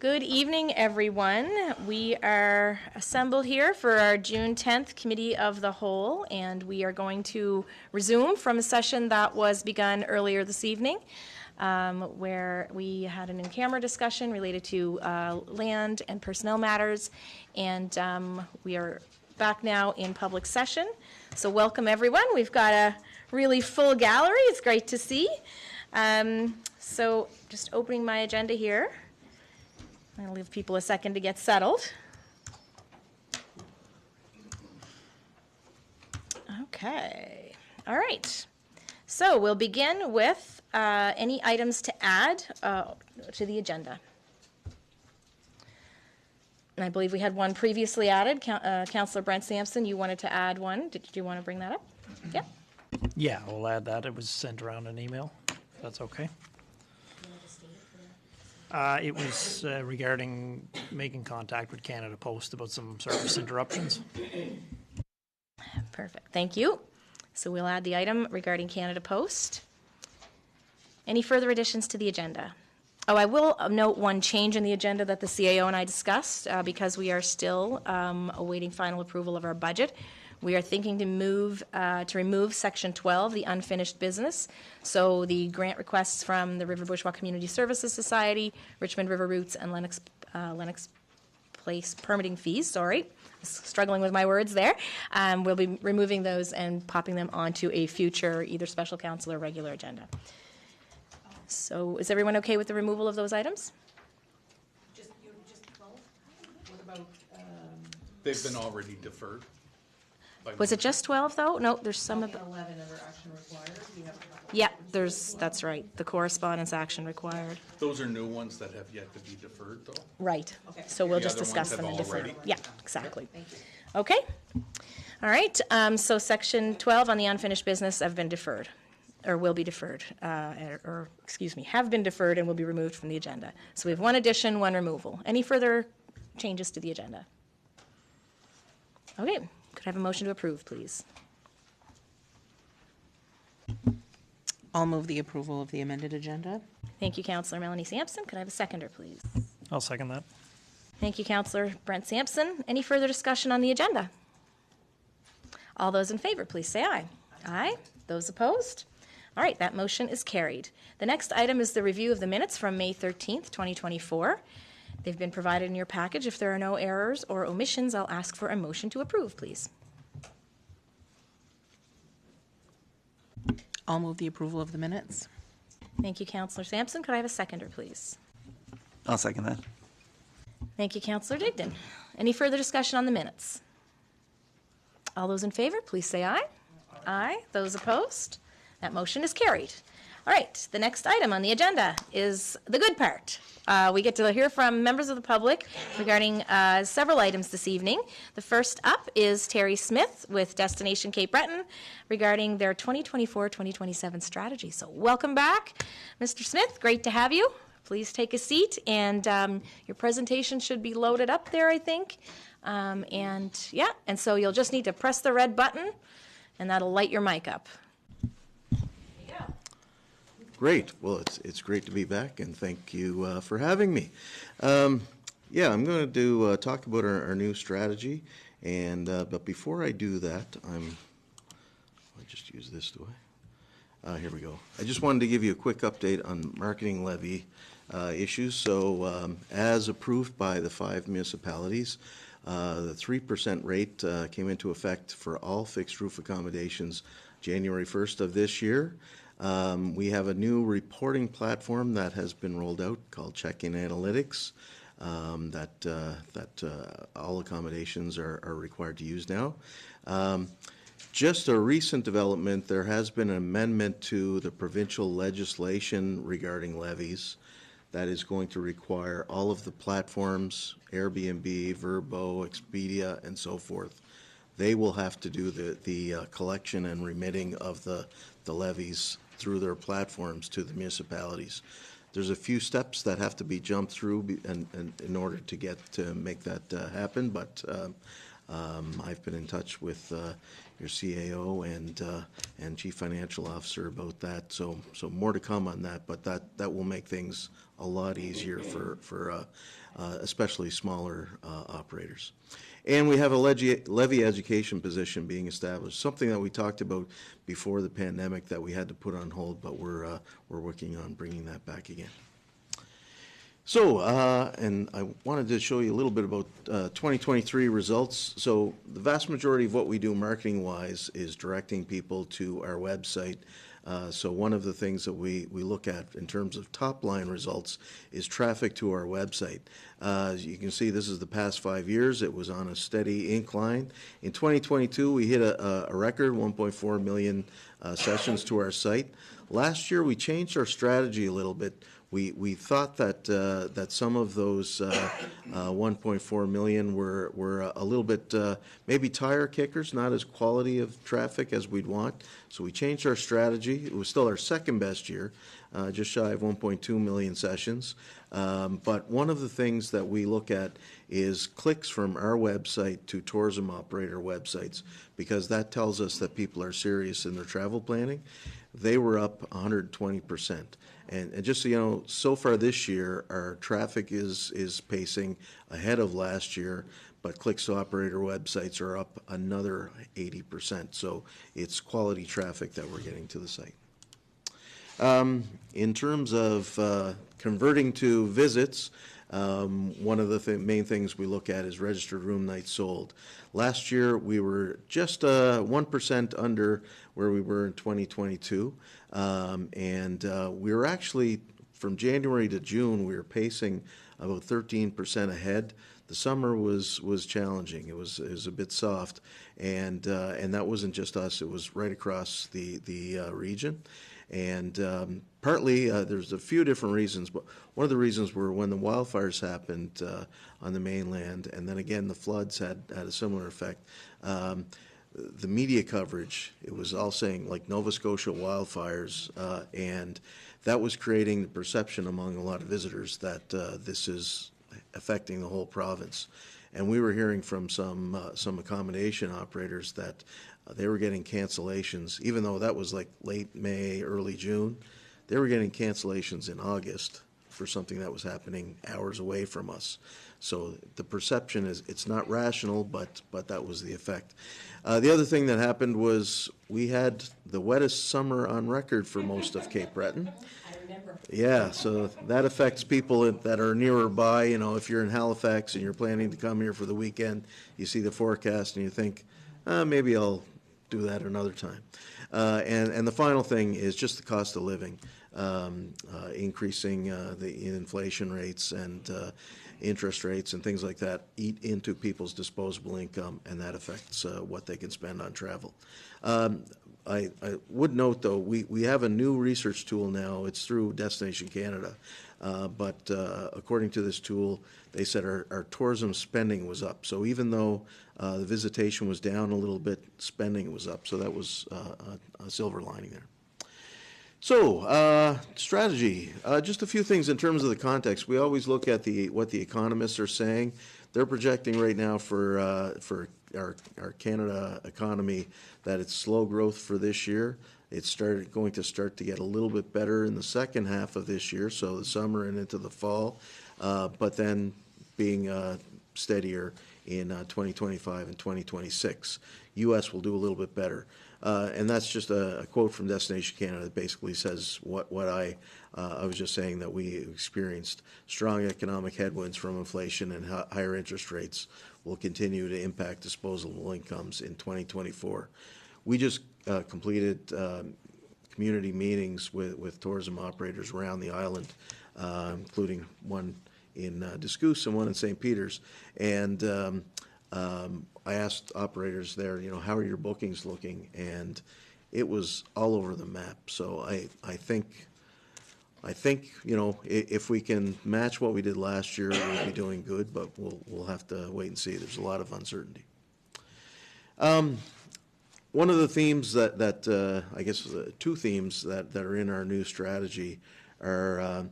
Good evening, everyone. We are assembled here for our June 10th Committee of the Whole, and we are going to resume from a session that was begun earlier this evening, where we had an in-camera discussion related to land and personnel matters, and we are back now in public session. So welcome, everyone. We've got a really full gallery. It's great to see. So just opening my agenda here. I'm going to leave people a second to get settled. Okay. All right. So we'll begin with any items to add to the agenda. And I believe we had one previously added. Councillor Brent Sampson, you wanted to add one. Did you want to bring that up? Yeah. Yeah, we'll add that. It was sent around an email. If that's okay. It was regarding making contact with Canada Post about some service interruptions. Perfect. Thank you. So we'll add the item regarding Canada Post. Any further additions to the agenda? Oh, I will note one change in the agenda that the CAO and I discussed because we are still awaiting final approval of our budget. We are thinking to remove Section 12, the unfinished business. So the grant requests from the River Bourgeois Community Services Society, Richmond River Routes, and Lennox Place permitting fees. Sorry, struggling with my words there. We'll be removing those and popping them onto a future either special council or regular agenda. So is everyone okay with the removal of those items? Just 12? What about... They've been already deferred. Was it just 12 though? No, there's some of 11 that are action required. You have a couple. Yeah, that's right. The correspondence action required. Those are new ones that have yet to be deferred, though. Right. Okay. So we'll The just other discuss ones them and have defer. already- Yeah, exactly. Thank you. Okay. All right. So Section 12 on the unfinished business have been deferred, or will be deferred, have been deferred and will be removed from the agenda. So we have one addition, one removal. Any further changes to the agenda? Okay. Could I have a motion to approve, please? I'll move the approval of the amended agenda. Thank you, Councillor Melanie Sampson. Could I have a seconder, please? I'll second that. Thank you, Councillor Brent Sampson. Any further discussion on the agenda? All those in favor, please say aye. Aye. Those opposed? All right, that motion is carried. The next item is the review of the minutes from May 13th, 2024. They've been provided in your package. If there are no errors or omissions, I'll ask for a motion to approve, please. I'll move the approval of the minutes. Thank you, Councillor Sampson. Could I have a seconder, please? I'll second that. Thank you, Councillor Digdon. Any further discussion on the minutes? All those in favor, please say aye. Aye. Those opposed? That motion is carried. All right, the next item on the agenda is the good part. We get to hear from members of the public regarding several items this evening. The first up is Terry Smith with Destination Cape Breton regarding their 2024-2027 strategy. So welcome back, Mr. Smith. Great to have you. Please take a seat, and your presentation should be loaded up there, I think. And so you'll just need to press the red button, and that'll light your mic up. Great. Well, it's great to be back, and thank you for having me. I'm going to talk about our new strategy, and but before I do that, I just use this, do I? Here we go. I just wanted to give you a quick update on marketing levy issues. So, as approved by the 5 municipalities, the 3% rate came into effect for all fixed roof accommodations January 1st of this year. We have a new reporting platform that has been rolled out called Check-in Analytics that all accommodations are required to use now. Just a recent development, there has been an amendment to the provincial legislation regarding levies that is going to require all of the platforms, Airbnb, Vrbo, Expedia, and so forth. They will have to do the collection and remitting of the levies through their platforms to the municipalities. There's a few steps that have to be jumped through and in order to make that happen, but I've been in touch with your CAO and Chief Financial Officer about that. So more to come on that, but that will make things a lot easier for especially smaller operators. And we have a levy education position being established, something that we talked about before the pandemic that we had to put on hold, but we're working on bringing that back again. So, and I wanted to show you a little bit about 2023 results. So the vast majority of what we do marketing-wise is directing people to our website. So one of the things that we look at in terms of top-line results is traffic to our website. As you can see, this is the past 5 years. It was on a steady incline. In 2022, we hit a record 1.4 million sessions to our site. Last year, we changed our strategy a little bit. We thought that some of those 1.4 million were a little bit maybe tire kickers, not as quality of traffic as we'd want. So we changed our strategy. It was still our second best year, just shy of 1.2 million sessions. But one of the things that we look at is clicks from our website to tourism operator websites, because that tells us that people are serious in their travel planning. They were up 120%. And just so you know, so far this year, our traffic is pacing ahead of last year, but clicks to operator websites are up another 80%. So it's quality traffic that we're getting to the site. In terms of converting to visits, one of the main things we look at is registered room nights sold. Last year, we were just 1% under where we were in 2022. And we were actually, from January to June, we were pacing about 13% ahead. The summer was challenging. It was a bit soft, and that wasn't just us. It was right across the region. And partly, there's a few different reasons, but one of the reasons were when the wildfires happened on the mainland, and then again the floods had a similar effect. The media coverage, it was all saying like Nova Scotia wildfires, and that was creating the perception among a lot of visitors that this is affecting the whole province. And we were hearing from some accommodation operators that they were getting cancellations, even though that was like late May, early June. They were getting cancellations in August for something that was happening hours away from us. So the perception is it's not rational, but that was the effect. The other thing that happened was we had the wettest summer on record for most of Cape Breton. I remember. Yeah, so that affects people that are nearer by. You know, if you're in Halifax and you're planning to come here for the weekend, you see the forecast and you think, maybe I'll do that another time. And the final thing is just the cost of living, increasing the inflation rates and interest rates and things like that eat into people's disposable income, and that affects what they can spend on travel. I would note, though, we have a new research tool now. It's through Destination Canada. But according to this tool, they said our tourism spending was up. So even though the visitation was down a little bit, spending was up. So that was a silver lining there. So, strategy. Just a few things in terms of the context. We always look at what the economists are saying. They're projecting right now for our Canada economy that it's slow growth for this year. It's going to start to get a little bit better in the second half of this year, so the summer and into the fall, but then being steadier in 2025 and 2026. U.S. will do a little bit better. And that's just a quote from Destination Canada that basically says what I was just saying, that we experienced strong economic headwinds from inflation and higher interest rates will continue to impact disposable incomes in 2024. We just completed community meetings with tourism operators around the island, including one in Discoos and one in St. Peter's. And I asked operators there, how are your bookings looking? And it was all over the map. So I think, if we can match what we did last year, we'll be doing good, but we'll have to wait and see. There's a lot of uncertainty. One of the themes that I guess two themes that are in our new strategy are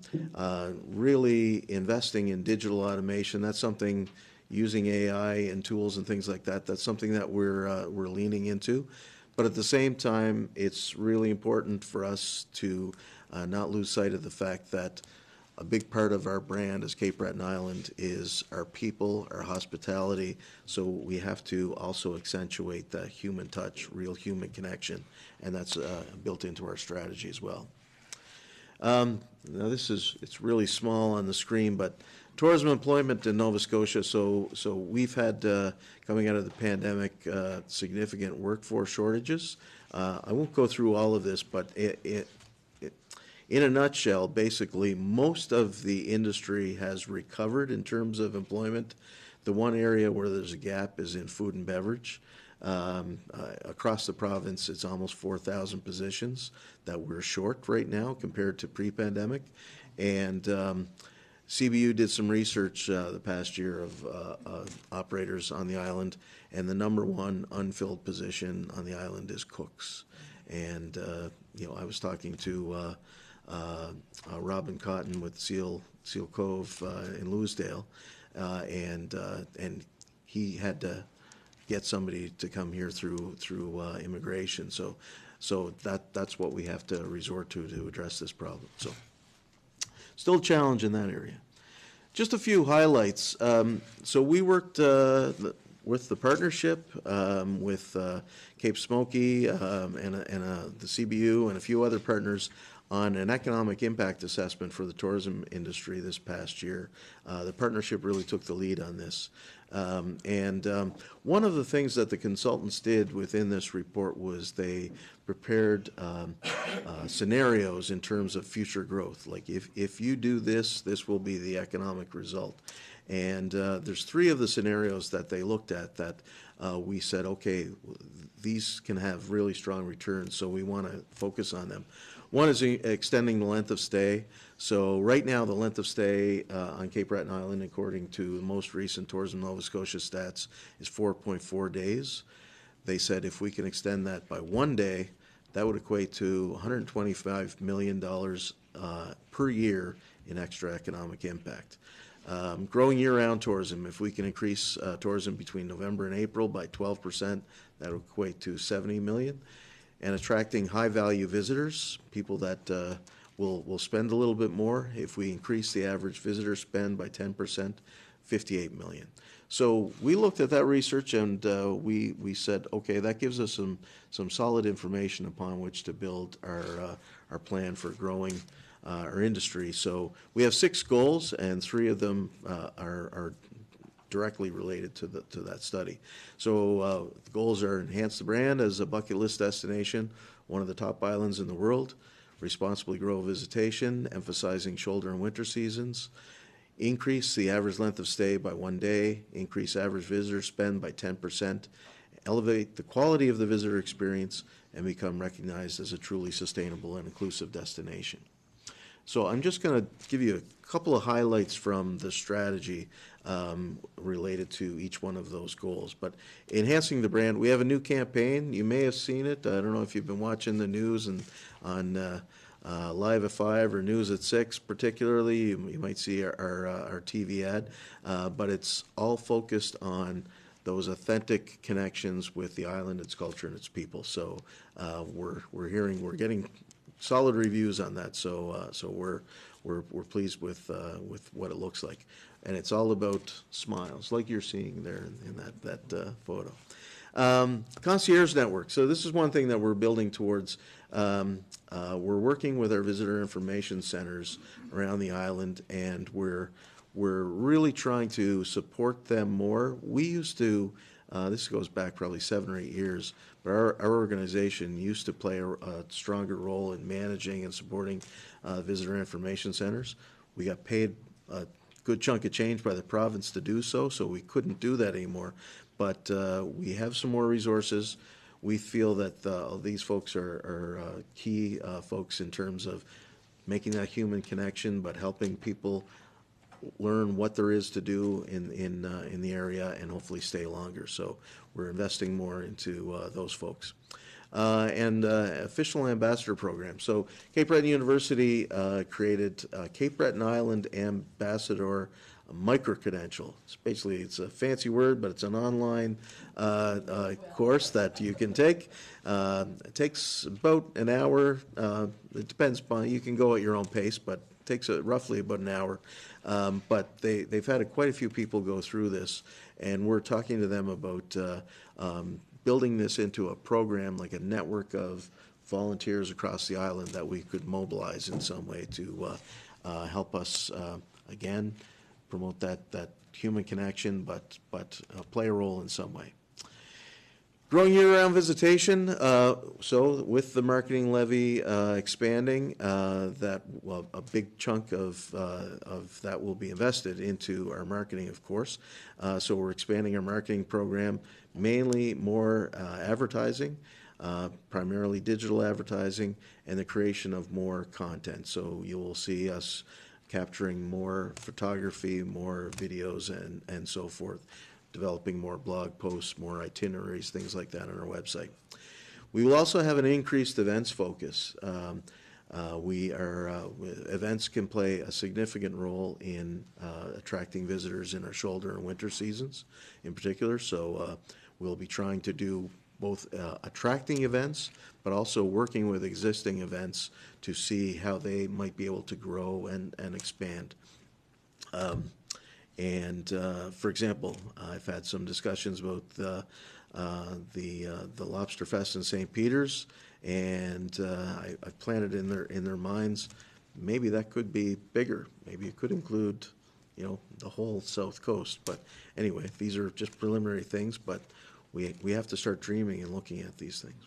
really investing in digital automation. That's something using AI and tools and things like that. That's something that we're leaning into. But at the same time, it's really important for us to not lose sight of the fact that a big part of our brand as Cape Breton Island is our people, our hospitality. So we have to also accentuate that human touch, real human connection, and that's built into our strategy as well. Now it's really small on the screen, but tourism employment in Nova Scotia. So we've had, coming out of the pandemic, significant workforce shortages. I won't go through all of this, but in a nutshell, basically, most of the industry has recovered in terms of employment. The one area where there's a gap is in food and beverage. Across the province, it's almost 4,000 positions that we're short right now compared to pre-pandemic. And CBU did some research the past year of operators on the island, and the number one unfilled position on the island is cooks. And I was talking to Robin Cotton with Seal Cove in Louisdale, and he had to get somebody to come here through immigration. So that's what we have to resort to address this problem. So still a challenge in that area. Just a few highlights. So we worked with the partnership with Cape Smoky and the CBU and a few other partners on an economic impact assessment for the tourism industry this past year. The partnership really took the lead on this. One of the things that the consultants did within this report was they prepared scenarios in terms of future growth. Like if you do this, this will be the economic result. And there's three of the scenarios that they looked at that we said, okay, these can have really strong returns, so we want to focus on them. One is extending the length of stay. So right now, the length of stay on Cape Breton Island, according to the most recent Tourism Nova Scotia stats, is 4.4 days. They said if we can extend that by 1 day, that would equate to $125 million per year in extra economic impact. Growing year-round tourism, if we can increase tourism between November and April by 12%, that would equate to $70 million. And attracting high-value visitors, people that will spend a little bit more. If we increase the average visitor spend by 10%, $58 million. So we looked at that research and we said, okay, that gives us some solid information upon which to build our plan for growing our industry. So we have 6 goals, and 3 of them are directly related to that study. So the goals are enhance the brand as a bucket list destination, one of the top islands in the world, responsibly grow visitation, emphasizing shoulder and winter seasons, increase the average length of stay by 1 day, increase average visitor spend by 10%, elevate the quality of the visitor experience, and become recognized as a truly sustainable and inclusive destination. So I'm just going to give you a couple of highlights from the strategy related to each one of those goals. But enhancing the brand, we have a new campaign. You may have seen it. I don't know if you've been watching the news and on Live at 5 or News at 6 particularly. You might see our TV ad. But it's all focused on those authentic connections with the island, its culture, and its people. So we're getting solid reviews on that, so we're pleased with what it looks like, and it's all about smiles, like you're seeing there in that photo. Concierge network. So this is one thing that we're building towards. We're working with our visitor information centers around the island, and we're really trying to support them more. We used to. This goes back probably 7 or 8 years, but our organization used to play a stronger role in managing and supporting visitor information centers. We got paid a good chunk of change by the province to do so, so we couldn't do that anymore. But we have some more resources. We feel that these folks are key folks in terms of making that human connection, but helping people learn what there is to do in the area and hopefully stay longer. So we're investing more into those folks. And official ambassador program. So Cape Breton University created Cape Breton Island Ambassador micro-credential. It's a fancy word, but it's an online course that you can take. It takes about an hour. It depends upon, you can go at your own pace, but it takes roughly about an hour. But they've had quite a few people go through this, and we're talking to them about building this into a program, like a network of volunteers across the island that we could mobilize in some way to help us, again, promote that human connection, but play a role in some way. Growing year-round visitation. So with the marketing levy expanding, a big chunk of that will be invested into our marketing, of course. So we're expanding our marketing program, mainly more advertising, primarily digital advertising, and the creation of more content. So you will see us capturing more photography, more videos, and so forth, developing more blog posts, more itineraries, things like that on our website. We will also have an increased events focus. Events can play a significant role in attracting visitors in our shoulder and winter seasons in particular. So we'll be trying to do both attracting events, but also working with existing events to see how they might be able to grow and expand. For example, I've had some discussions about the Lobster Fest in St. Peter's, and I've planted in their minds, maybe that could be bigger. Maybe it could include, the whole South Coast. But anyway, these are just preliminary things, but we have to start dreaming and looking at these things.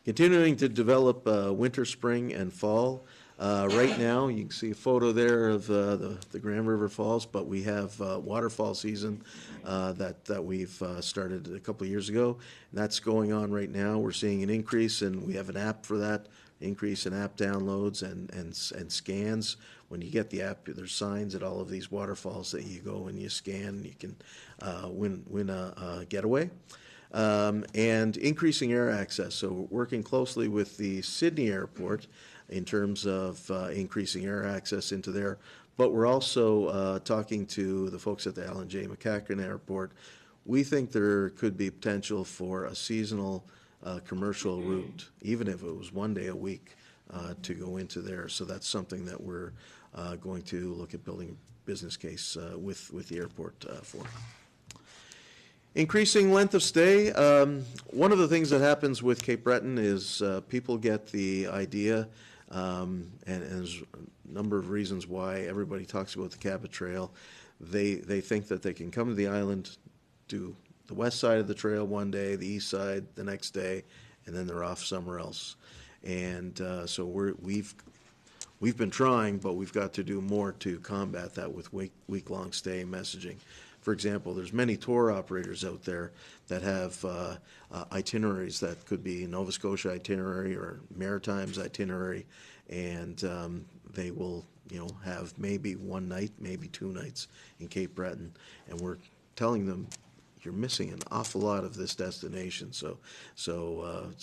Continuing to develop winter, spring, and fall. Right now, you can see a photo there of the Grand River Falls, but we have waterfall season that we've started a couple of years ago, and that's going on right now. We're seeing an increase, and we have an app for that, increase in app downloads and scans. When you get the app, there's signs at all of these waterfalls that you go and you scan, and you can win a getaway. And increasing air access, so working closely with the Sydney Airport in terms of increasing air access into there. But we're also talking to the folks at the Alan J. McCacken Airport. We think there could be potential for a seasonal commercial route, even if it was one day a week, to go into there. So that's something that we're going to look at building a business case with the airport for. Increasing length of stay. One of the things that happens with Cape Breton is people get the idea, and there's a number of reasons why everybody talks about the Cabot Trail. They think that they can come to the island, do the west side of the trail one day, the east side the next day, and then they're off somewhere else. And so we've been trying, but we've got to do more to combat that with week-long stay messaging. For example, there's many tour operators out there that have itineraries that could be Nova Scotia itinerary or Maritimes itinerary, and they will, have maybe one night, maybe 2 nights in Cape Breton, and we're telling them you're missing an awful lot of this destination. So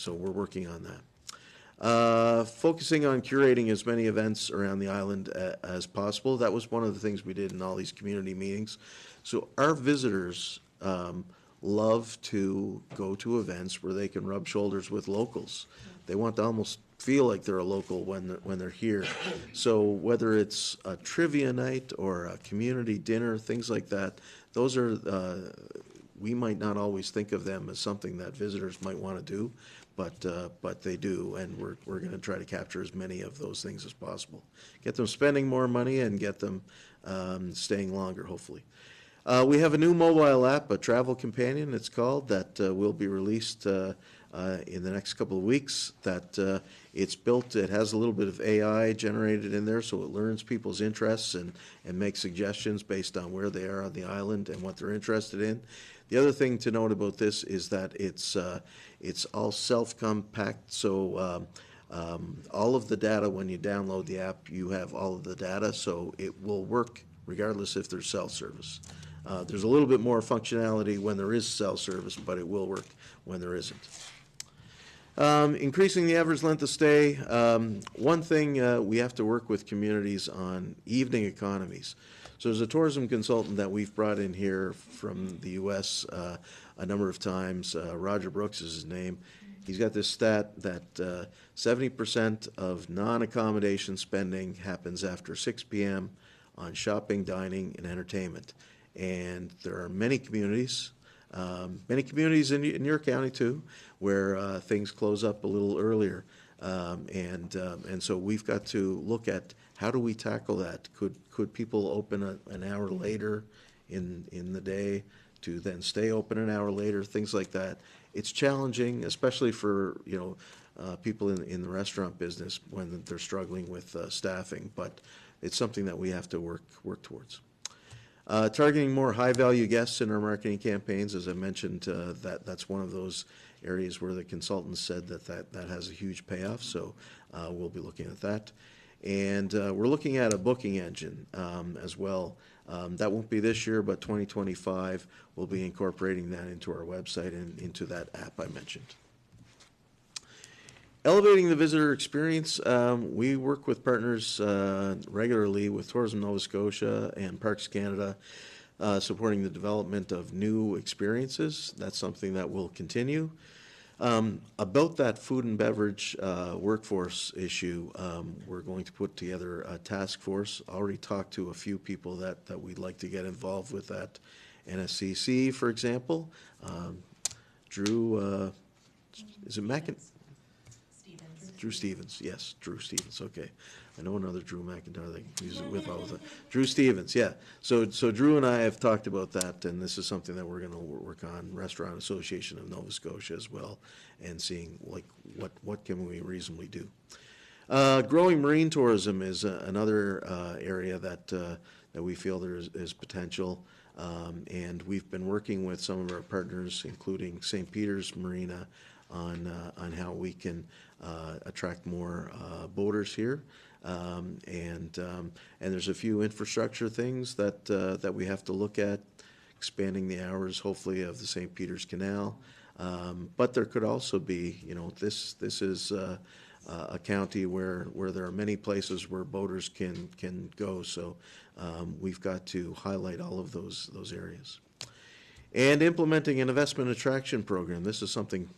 we're working on that. Focusing on curating as many events around the island as possible. That was one of the things we did in all these community meetings. So our visitors love to go to events where they can rub shoulders with locals. They want to almost feel like they're a local when they're here. So whether it's a trivia night or a community dinner, things like that, those are, we might not always think of them as something that visitors might want to do, but they do, and we're going to try to capture as many of those things as possible. Get them spending more money and get them staying longer, hopefully. We have a new mobile app, a travel companion it's called, that will be released in the next couple of weeks. That it's built, it has a little bit of AI generated in there, so it learns people's interests and makes suggestions based on where they are on the island and what they're interested in. The other thing to note about this is that it's all self-compact, so all of the data, when you download the app, you have all of the data, so it will work regardless if there's cell service. There's a little bit more functionality when there is cell service, but it will work when there isn't. Increasing the average length of stay. One thing we have to work with communities on evening economies. So there's a tourism consultant that we've brought in here from the U.S. A number of times. Roger Brooks is his name. He's got this stat that 70% of non-accommodation spending happens after 6 p.m. on shopping, dining, and entertainment. And there are many communities in your county too, where things close up a little earlier. And so we've got to look at how do we tackle that? Could people open an hour later in the day to then stay open an hour later? Things like that. It's challenging, especially for people in the restaurant business when they're struggling with staffing. But it's something that we have to work towards. Targeting more high-value guests in our marketing campaigns, as I mentioned, that's one of those areas where the consultants said that has a huge payoff, so we'll be looking at that. And we're looking at a booking engine as well. That won't be this year, but 2025, we'll be incorporating that into our website and into that app I mentioned. Elevating the visitor experience, we work with partners regularly with Tourism Nova Scotia and Parks Canada, supporting the development of new experiences. That's something that will continue. About that food and beverage workforce issue, we're going to put together a task force. Already talked to a few people that we'd like to get involved with that. NSCC, for example. Drew, is it Drew Stevens, yes, Drew Stevens, okay. I know another Drew McIntyre that I use it with all the time. Drew Stevens, yeah. So Drew and I have talked about that, and this is something that we're going to work on, Restaurant Association of Nova Scotia as well, and seeing like what can we reasonably do. Growing marine tourism is another area that we feel there is potential, and we've been working with some of our partners, including St. Peter's Marina, on how we can attract more boaters here, and there's a few infrastructure things that we have to look at, expanding the hours, hopefully, of the St. Peter's Canal, but there could also be, this is a county where there are many places where boaters can go, so we've got to highlight all of those areas. And implementing an investment attraction program. This is something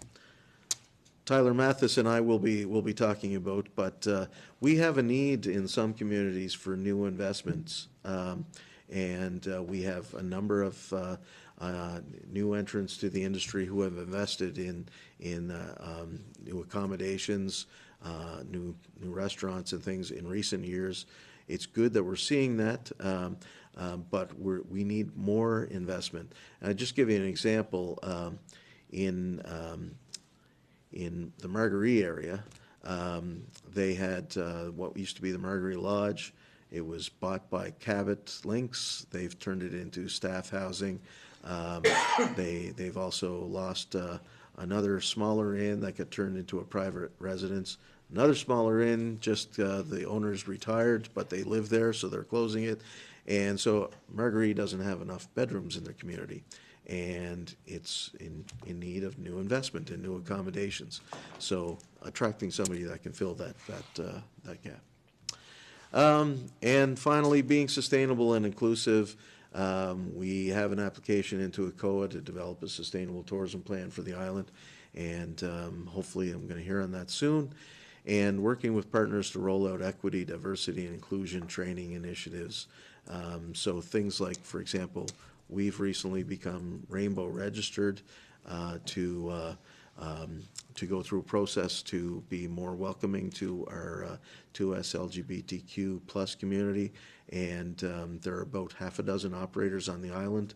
Tyler Mathis and I will be talking about, but we have a need in some communities for new investments, and we have a number of new entrants to the industry who have invested in new accommodations, new restaurants and things in recent years. It's good that we're seeing that, but we need more investment. And I'll just give you an example. In the Marguerite area, they had what used to be the Marguerite Lodge. It was bought by Cabot Links. They've turned it into staff housing. They've also lost another smaller inn that got turned into a private residence. Another smaller inn, just the owners retired, but they live there, so they're closing it. And so Marguerite doesn't have enough bedrooms in their community, and it's in need of new investment and new accommodations. So attracting somebody that can fill that gap. And finally, being sustainable and inclusive. We have an application into ACOA to develop a sustainable tourism plan for the island, and hopefully I'm going to hear on that soon. And working with partners to roll out equity, diversity, and inclusion training initiatives. So things like, for example, we've recently become Rainbow registered to go through a process to be more welcoming to our 2S LGBTQ plus community, and there are about half a dozen operators on the island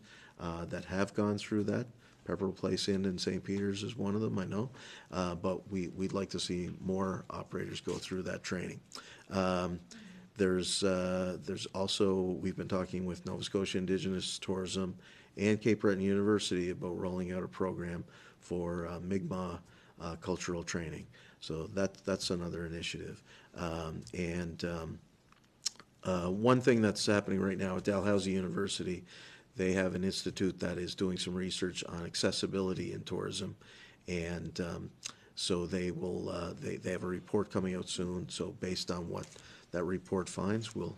that have gone through that. Pepperell Place Inn in St. Peter's is one of them, I know, but we'd like to see more operators go through that training. There's also, we've been talking with Nova Scotia Indigenous Tourism and Cape Breton University about rolling out a program for Mi'kmaq cultural training. So that's another initiative. One thing that's happening right now at Dalhousie University, they have an institute that is doing some research on accessibility in tourism, and so they will they have a report coming out soon. So based on what that report finds, we'll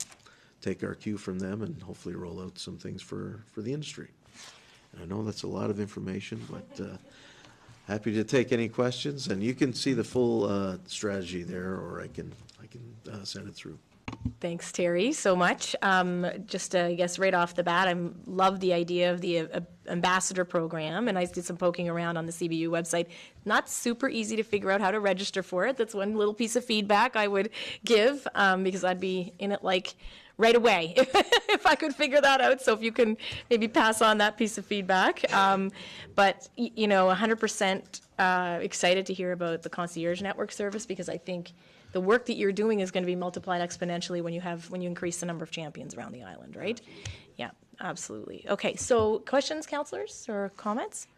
take our cue from them and hopefully roll out some things for the industry. And I know that's a lot of information, but happy to take any questions, and you can see the full strategy there, or I can send it through. Thanks, Terry, so much. Just, I guess, right off the bat, I love the idea of the ambassador program, and I did some poking around on the CBU website. Not super easy to figure out how to register for it. That's one little piece of feedback I would give, because I'd be in it like right away if I could figure that out. So if you can maybe pass on that piece of feedback. But, 100% excited to hear about the concierge network service, because I think the work that you're doing is going to be multiplied exponentially when you increase the number of champions around the island, right? Yeah, absolutely. Okay, so questions, councillors, or comments?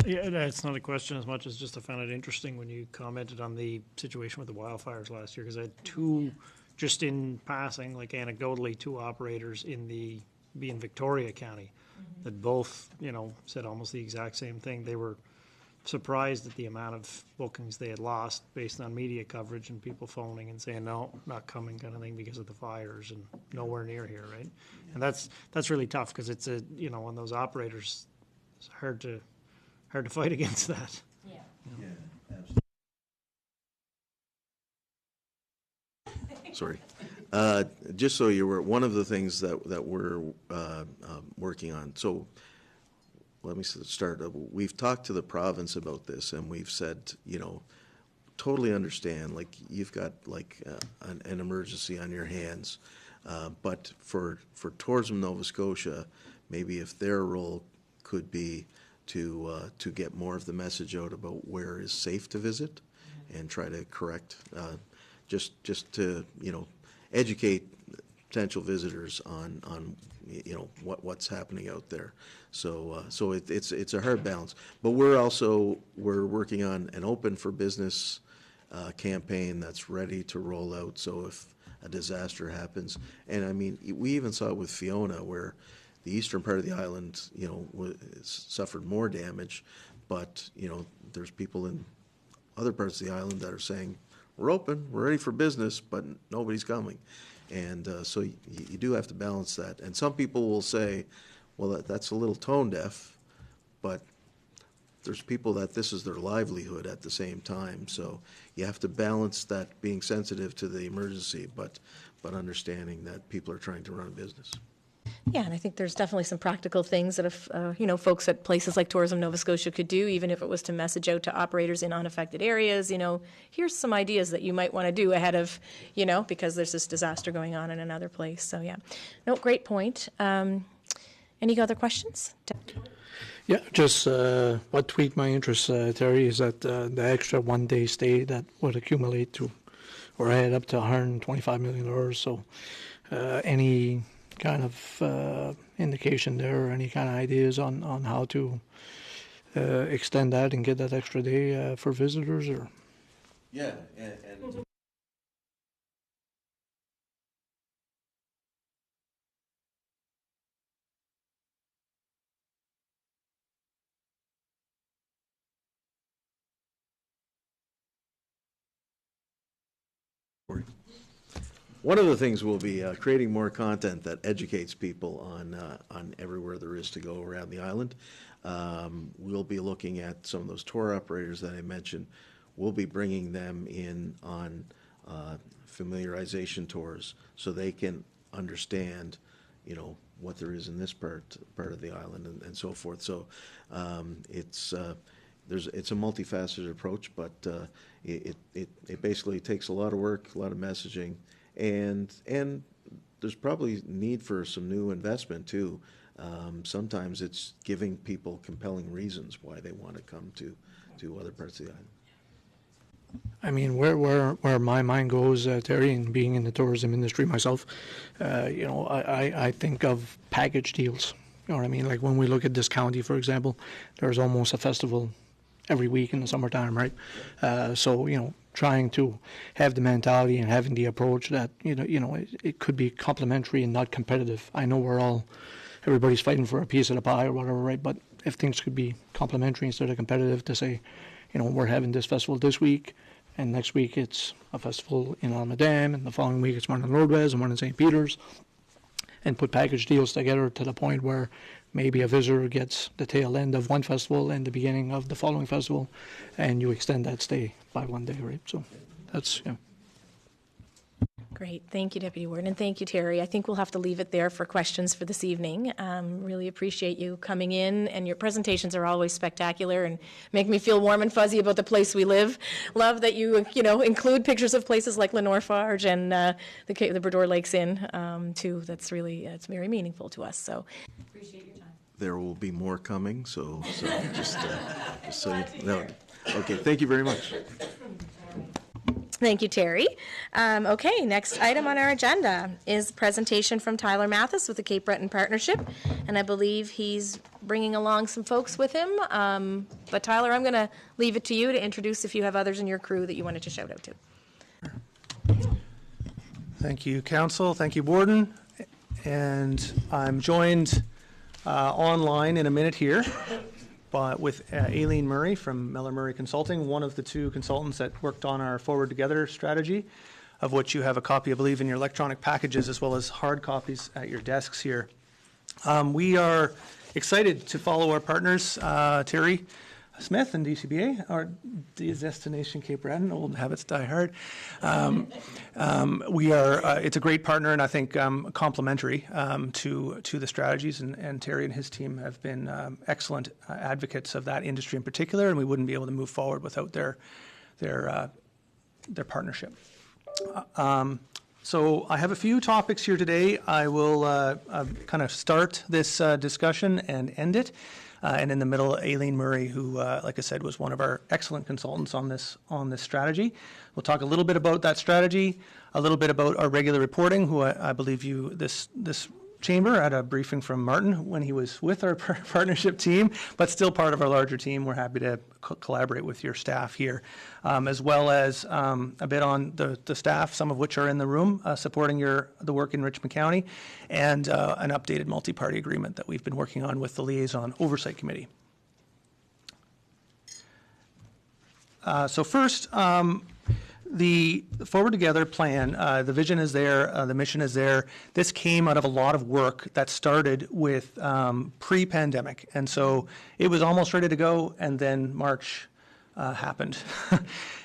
Yeah, it's not a question as much as just I found it interesting when you commented on the situation with the wildfires last year, because I had two, just in passing, like anecdotally, two operators in Victoria County that both, said almost the exact same thing. They were surprised at the amount of bookings they had lost based on media coverage and people phoning and saying, no, not coming, kind of thing, because of the fires and nowhere near here, right? And that's really tough, because it's on those operators, it's hard to fight against that. Yeah. Sorry. Just so you were, one of the things that we're working on, so let me start. We've talked to the province about this, and we've said, totally understand, like, you've got like an emergency on your hands, but for Tourism Nova Scotia, maybe if their role could be to get more of the message out about where is safe to visit, and try to correct, just to educate potential visitors on what's happening out there. So it's a hard balance. But we're working on an open for business campaign that's ready to roll out. So if a disaster happens, and I mean, we even saw it with Fiona, where the eastern part of the island, suffered more damage, but there's people in other parts of the island that are saying, we're open, we're ready for business, but nobody's coming. And so you do have to balance that. And some people will say, well, that's a little tone deaf, but there's people that this is their livelihood at the same time. So you have to balance that, being sensitive to the emergency, but understanding that people are trying to run a business. Yeah, and I think there's definitely some practical things that if, folks at places like Tourism Nova Scotia could do, even if it was to message out to operators in unaffected areas, here's some ideas that you might want to do ahead of, because there's this disaster going on in another place. So, yeah. No, great point. Any other questions? Yeah, just what tweaked my interest, Terry, is that the extra one-day stay that would accumulate to, or add up to $125 million. So any kind of indication there, or any kind of ideas on how to extend that and get that extra day for visitors? Or Yeah, and one of the things we'll be creating more content that educates people on everywhere there is to go around the island. We'll be looking at some of those tour operators that I mentioned. We'll be bringing them in on familiarization tours so they can understand, what there is in this part of the island and so forth. So it's a multifaceted approach, but it basically takes a lot of work, a lot of messaging. And there's probably need for some new investment too. Sometimes it's giving people compelling reasons why they want to come to other parts of the island. I mean, where my mind goes, Terry, and being in the tourism industry myself, I think of package deals. You know what I mean? Like when we look at this county, for example, there's almost a festival every week in the summertime, right? So, trying to have the mentality and having the approach that, it could be complementary and not competitive. I know everybody's fighting for a piece of the pie or whatever, right? But if things could be complementary instead of competitive, to say, we're having this festival this week, and next week it's a festival in Almadam, and the following week it's one in Lodwez and one in St. Peter's, and put package deals together to the point where maybe a visitor gets the tail end of one festival and the beginning of the following festival, and you extend that stay by 1 day, right? So that's, yeah. Great. Thank you, Deputy Warden, and thank you, Terry. I think we'll have to leave it there for questions for this evening. Really appreciate you coming in, and your presentations are always spectacular and make me feel warm and fuzzy about the place we live. Love that you include pictures of places like Lenore Farge and the Bredor Lakes Inn, too. That's really, it's very meaningful to us, so appreciate your time. There will be more coming, so just so you know. Okay, thank you very much. Thank you, Terry. Okay, next item on our agenda is presentation from Tyler Mathis with the Cape Breton Partnership, and I believe he's bringing along some folks with him. But Tyler, I'm going to leave it to you to introduce if you have others in your crew that you wanted to shout out to. Thank you, Council. Thank you, Warden. And I'm joined online in a minute here with Aileen Murray from Miller Murray Consulting, one of the two consultants that worked on our Forward Together strategy, of which you have a copy, I believe, in your electronic packages as well as hard copies at your desks here. We are excited to follow our partners, Terry Smith and DCBA, our Destination Cape Breton, old habits die hard. It's a great partner, and I think complementary to the strategies, and Terry and his team have been excellent advocates of that industry in particular, and we wouldn't be able to move forward without their partnership. So I have a few topics here today. I will kind of start this discussion and end it. And in the middle, Aileen Murray, who, like I said, was one of our excellent consultants on this strategy. We'll talk a little bit about that strategy, a little bit about our regular reporting, who I believe this chamber had a briefing from Martin when he was with our partnership team, but still part of our larger team. We're happy to collaborate with your staff here, as well as a bit on the staff, some of which are in the room supporting the work in Richmond County, and an updated multi-party agreement that we've been working on with the Liaison Oversight Committee. So first, the Forward Together plan, the vision is there, the mission is there. This came out of a lot of work that started with pre-pandemic. And so it was almost ready to go, and then March happened.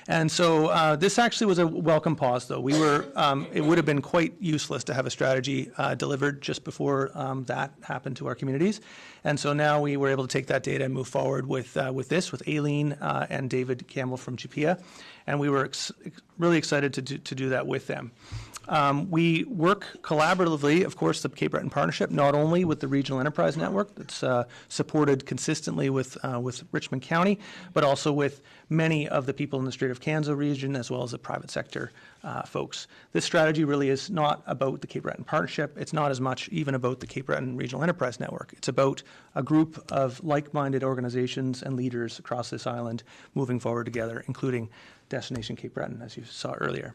And so this actually was a welcome pause, though. It would have been quite useless to have a strategy delivered just before that happened to our communities. And so now we were able to take that data and move forward with Aileen and David Campbell from GPIA. And we were really excited to do that with them. We work collaboratively, of course, the Cape Breton Partnership, not only with the Regional Enterprise Network that's supported consistently with Richmond County, but also with many of the people in the Strait of Canso region, as well as the private sector folks. This strategy really is not about the Cape Breton Partnership. It's not as much even about the Cape Breton Regional Enterprise Network. It's about a group of like-minded organizations and leaders across this island moving forward together, including Destination Cape Breton, as you saw earlier.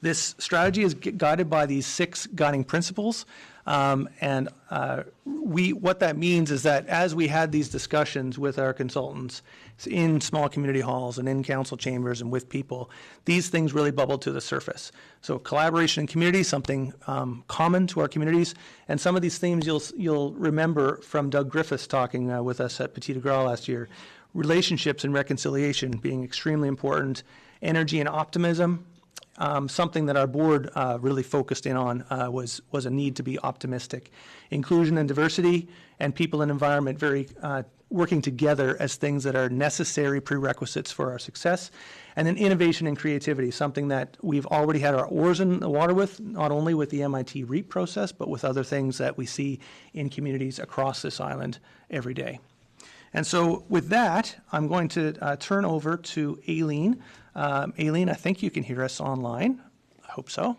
This strategy is guided by these 6 guiding principles, and what that means is that as we had these discussions with our consultants in small community halls and in council chambers and with people, these things really bubbled to the surface. So collaboration in community, something common to our communities, and some of these themes you'll remember from Doug Griffiths talking with us at Petit Gras last year. Relationships and reconciliation being extremely important, energy and optimism. Something that our board really focused in on was a need to be optimistic. Inclusion and diversity, and people and environment very working together as things that are necessary prerequisites for our success. And then innovation and creativity, something that we've already had our oars in the water with, not only with the MIT REAP process, but with other things that we see in communities across this island every day. And so with that, I'm going to turn over to Aileen. Aileen, I think you can hear us online. I hope so.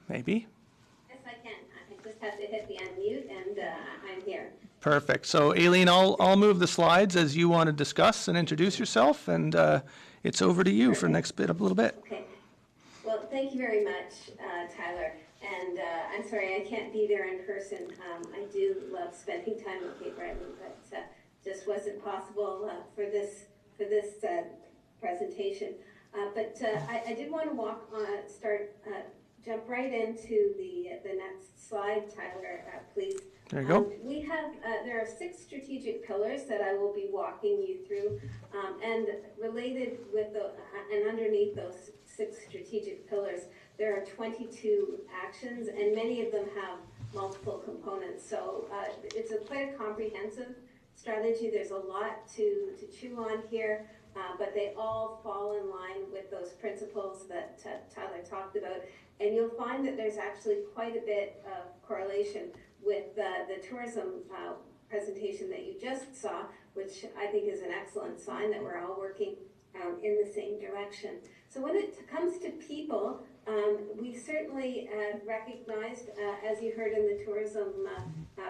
Maybe. Yes, I can. I just have to hit the unmute, and I'm here. Perfect. So Aileen, I'll move the slides as you want to discuss and introduce yourself, and it's over to you. Perfect. For the next a little bit. Okay. Well, thank you very much, Tyler. And I'm sorry I can't be there in person. I do love spending time with Cape Breton, but just wasn't possible for this for this presentation. But I did want to jump right into the next slide, Tyler, please. There you go. We have, there are 6 strategic pillars that I will be walking you through, and related with and underneath those 6 strategic pillars, there are 22 actions, and many of them have multiple components. So it's quite a comprehensive strategy. There's a lot to chew on here, but they all fall in line with those principles that Tyler talked about. And you'll find that there's actually quite a bit of correlation with the tourism presentation that you just saw, which I think is an excellent sign that we're all working in the same direction. So when it comes to people, we certainly recognized, as you heard in the tourism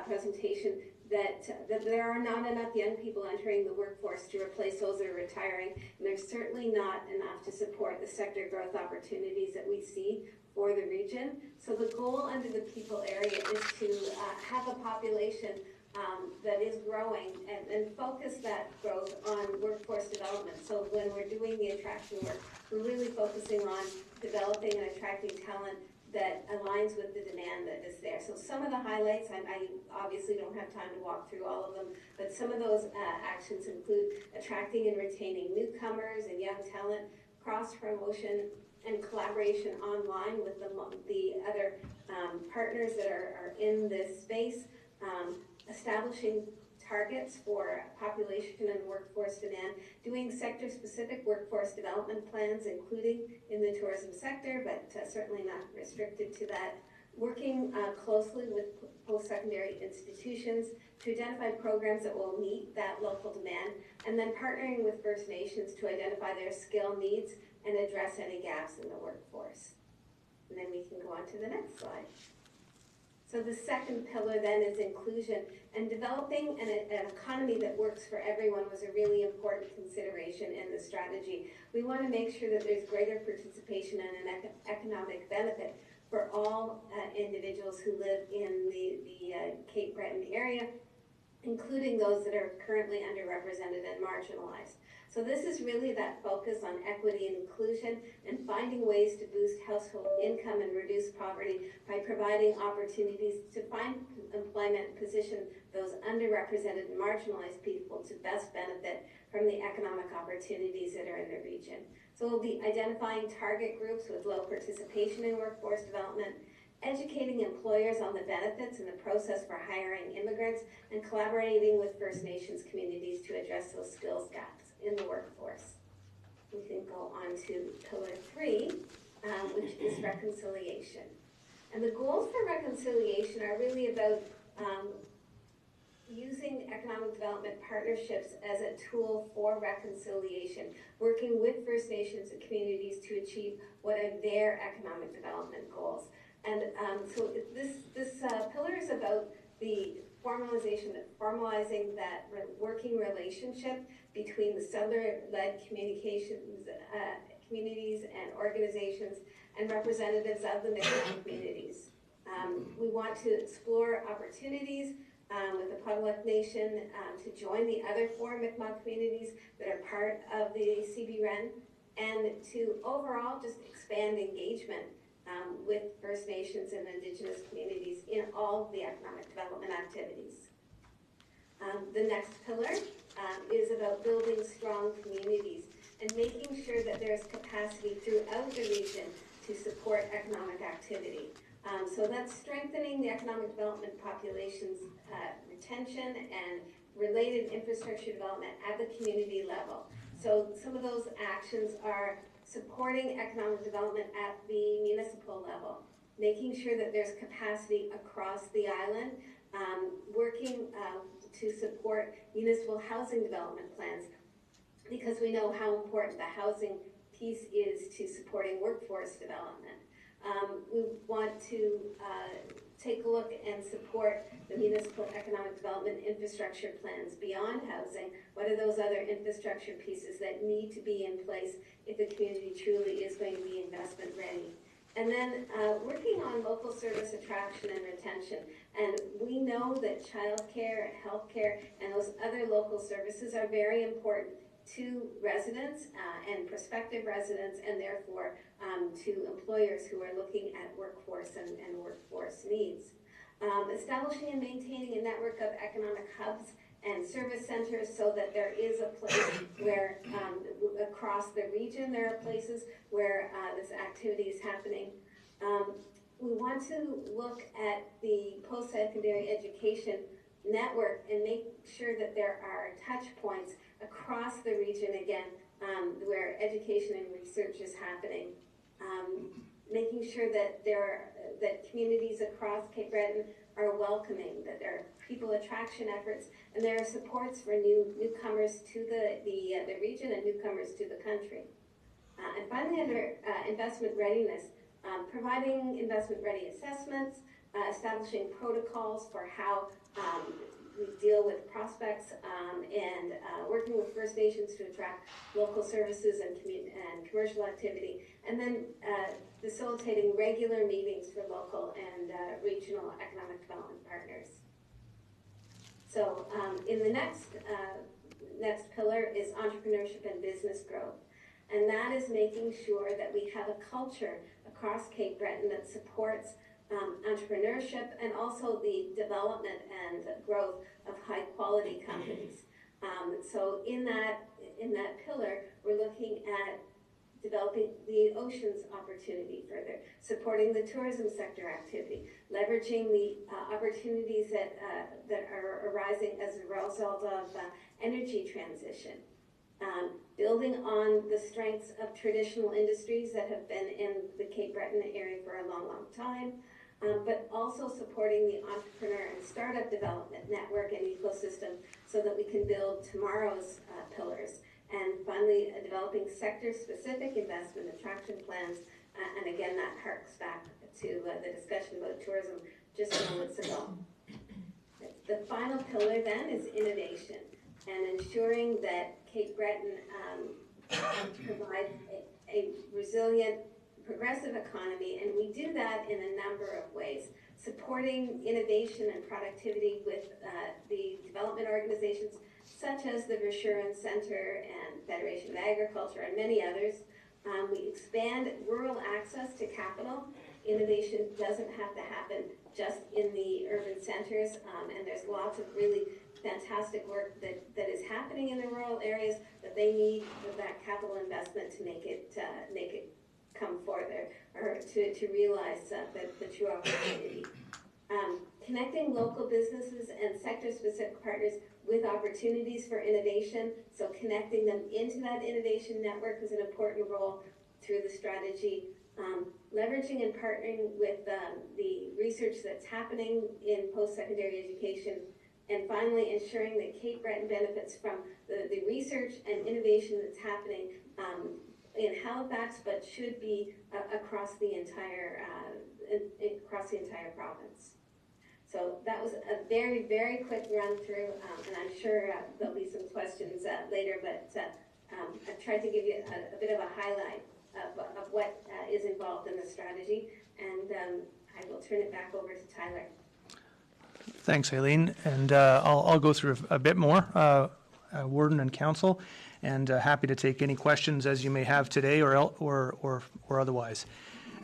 presentation, that there are not enough young people entering the workforce to replace those that are retiring, and there's certainly not enough to support the sector growth opportunities that we see for the region. So the goal under the people area is to have a population that is growing and focus that growth on workforce development. So when we're doing the attraction work, we're really focusing on developing and attracting talent that aligns with the demand that is there. So some of the highlights, I obviously don't have time to walk through all of them, but some of those actions include attracting and retaining newcomers and young talent, cross-promotion and collaboration online with the other partners that are in this space, establishing targets for population and workforce demand, doing sector-specific workforce development plans, including in the tourism sector, but certainly not restricted to that, working closely with post-secondary institutions to identify programs that will meet that local demand, and then partnering with First Nations to identify their skill needs and address any gaps in the workforce. And then we can go on to the next slide. So the second pillar then is inclusion, and developing an economy that works for everyone was a really important consideration in the strategy. We want to make sure that there's greater participation and an economic benefit for all individuals who live in the Cape Breton area, including those that are currently underrepresented and marginalized. So this is really that focus on equity and inclusion and finding ways to boost household income and reduce poverty by providing opportunities to find employment and position those underrepresented and marginalized people to best benefit from the economic opportunities that are in the region. So we'll be identifying target groups with low participation in workforce development, educating employers on the benefits and the process for hiring immigrants, and collaborating with First Nations communities to address those skills gaps in the workforce. We can go on to pillar 3, which is reconciliation. And the goals for reconciliation are really about using economic development partnerships as a tool for reconciliation, working with First Nations and communities to achieve what are their economic development goals. And so this pillar is about the formalizing that working relationship between the settler-led communities and organizations and representatives of the Mi'kmaq communities. We want to explore opportunities with the Potawatomi Nation to join the other 4 Mi'kmaq communities that are part of the CBREN, and to overall just expand engagement with First Nations and Indigenous communities in all of the economic development activities. The next pillar is about building strong communities and making sure that there's capacity throughout the region to support economic activity. So that's strengthening the economic development population's retention and related infrastructure development at the community level. So some of those actions are supporting economic development at the municipal level, making sure that there's capacity across the island, working to support municipal housing development plans, because we know how important the housing piece is to supporting workforce development. We want to take a look and support the municipal economic development infrastructure plans beyond housing. What are those other infrastructure pieces that need to be in place if the community truly is going to be investment ready? And then working on local service attraction and retention. And we know that childcare and healthcare and those other local services are very important to residents and prospective residents, and therefore to employers who are looking at workforce and workforce needs. Establishing and maintaining a network of economic hubs and service centers so that there is a place where across the region there are places where this activity is happening. We want to look at the post-secondary education network and make sure that there are touch points across the region again where education and research is happening. Making sure that that communities across Cape Breton are welcoming, that there are people attraction efforts, and there are supports for newcomers to the region and newcomers to the country. And finally, under investment readiness, providing investment ready assessments, establishing protocols for how we deal with prospects, and working with First Nations to attract local services and commercial activity, and then facilitating regular meetings for local and regional economic development partners. So in the next pillar is entrepreneurship and business growth. And that is making sure that we have a culture across Cape Breton that supports entrepreneurship and also the development and growth of high quality companies. So in that pillar, we're looking at developing the oceans opportunity further, supporting the tourism sector activity, leveraging the opportunities that are arising as a result of energy transition, building on the strengths of traditional industries that have been in the Cape Breton area for a long, long time, but also supporting the entrepreneur and startup development network and ecosystem so that we can build tomorrow's pillars. And finally, developing sector-specific investment attraction plans, and again, that harks back to the discussion about tourism just moments ago. The final pillar then is innovation and ensuring that Cape Breton provides a resilient, progressive economy, and we do that in a number of ways. Supporting innovation and productivity with the development organizations such as the Richmond Center and Federation of Agriculture and many others. We expand rural access to capital. Innovation doesn't have to happen just in the urban centers, and there's lots of really fantastic work that is happening in the rural areas, but they need that capital investment to make it come forth or to realize the true opportunity. Connecting local businesses and sector-specific partners with opportunities for innovation, so connecting them into that innovation network is an important role through the strategy. Leveraging and partnering with the research that's happening in post-secondary education, and finally ensuring that Cape Breton benefits from the research and innovation that's happening in Halifax, but should be across the entire province. So that was a very, very quick run through, and I'm sure there'll be some questions later, but I've tried to give you a bit of a highlight of what is involved in the strategy, and I will turn it back over to Tyler. Thanks, Aileen, and I'll go through a bit more, Warden and Council, and happy to take any questions as you may have today or otherwise.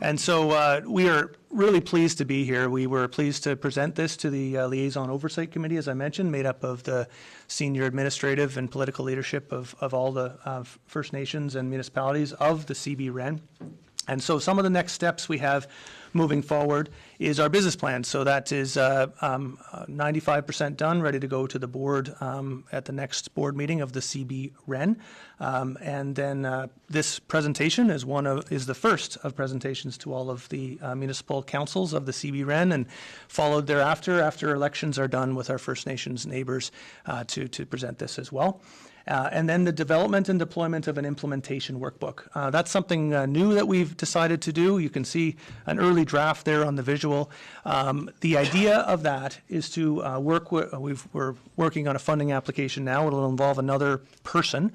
And so we are really pleased to be here. We were pleased to present this to the Liaison Oversight Committee, as I mentioned, made up of the senior administrative and political leadership of all the First Nations and municipalities of the CB-REN. And so some of the next steps we have moving forward is our business plan. So that is 95% done, ready to go to the board at the next board meeting of the CB-REN. And then this presentation is the first of presentations to all of the municipal councils of the CB-REN, and followed thereafter, after elections are done, with our First Nations neighbors to present this as well. And then the development and deployment of an implementation workbook. That's something new that we've decided to do. You can see an early draft there on the visual. The idea of that is to we're working on a funding application now. It'll involve another person,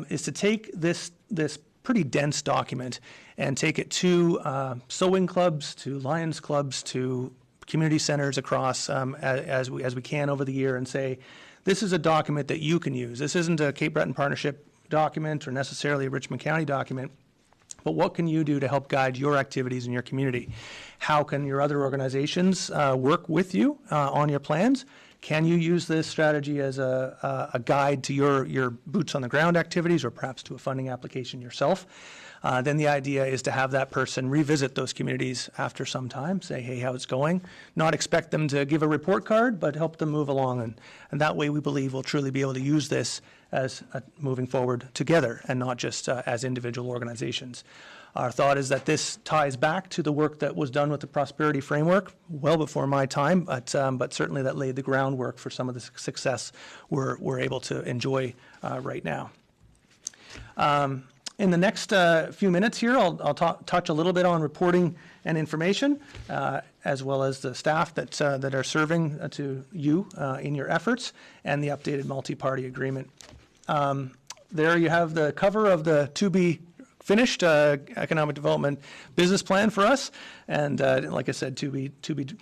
is to take this pretty dense document and take it to sewing clubs, to Lions clubs, to community centers across as we can over the year, and say, this is a document that you can use. This isn't a Cape Breton Partnership document or necessarily a Richmond County document, but what can you do to help guide your activities in your community? How can your other organizations work with you on your plans? Can you use this strategy as a guide to your boots on the ground activities, or perhaps to a funding application yourself? Then the idea is to have that person revisit those communities after some time, say, hey, how's it going? Not expect them to give a report card, but help them move along. And that way we believe we'll truly be able to use this as moving forward together and not just as individual organizations. Our thought is that this ties back to the work that was done with the Prosperity Framework well before my time, but certainly that laid the groundwork for some of the success we're able to enjoy right now. In the next few minutes here, I'll touch a little bit on reporting and information, as well as the staff that are serving to you in your efforts, and the updated multi-party agreement. There you have the cover of the to-be-finished economic development business plan for us, and like I said, to be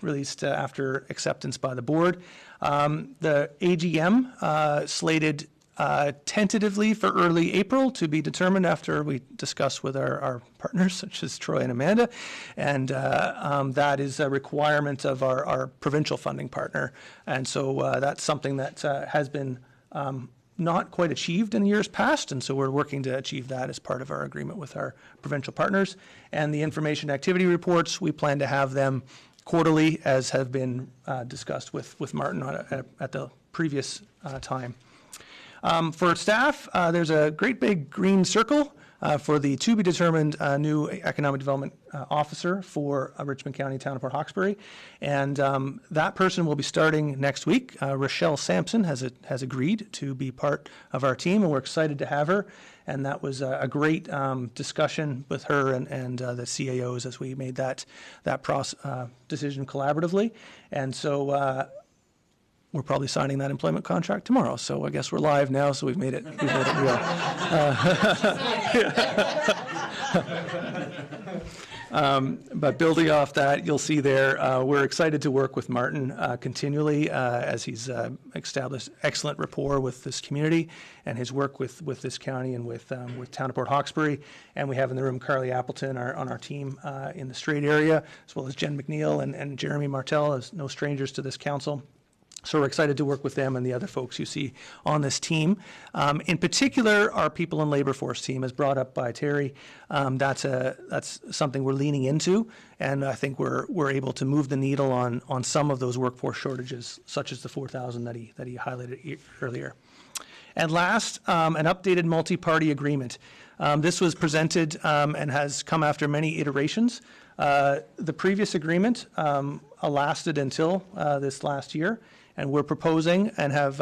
released after acceptance by the board. The AGM slated tentatively for early April, to be determined after we discuss with our partners, such as Troy and Amanda, and that is a requirement of our provincial funding partner. And so that's something that has been not quite achieved in years past, and so we're working to achieve that as part of our agreement with our provincial partners. And the information activity reports, we plan to have them quarterly, as have been discussed with Martin at the previous time. For staff, there's a great big green circle for the to-be-determined new economic development officer for Richmond County, Town of Port Hawkesbury, and that person will be starting next week. Rochelle Sampson has agreed to be part of our team, and we're excited to have her. And that was a great discussion with her and the CAOs as we made that decision collaboratively. And so we're probably signing that employment contract tomorrow. So I guess we're live now, so we've made it real. But building off that, you'll see there, we're excited to work with Martin continually as he's established excellent rapport with this community and his work with this county and with Town of Port Hawkesbury. And we have in the room Carly Appleton on our team in the Strait area, as well as Jen McNeil and Jeremy Martell, as no strangers to this council. So we're excited to work with them and the other folks you see on this team. In particular, our people and labor force team, as brought up by Terry. That's something we're leaning into, and I think we're able to move the needle on some of those workforce shortages, such as the 4,000 that he highlighted earlier. And last, an updated multi-party agreement. This was presented and has come after many iterations. The previous agreement lasted until this last year. And we're proposing and have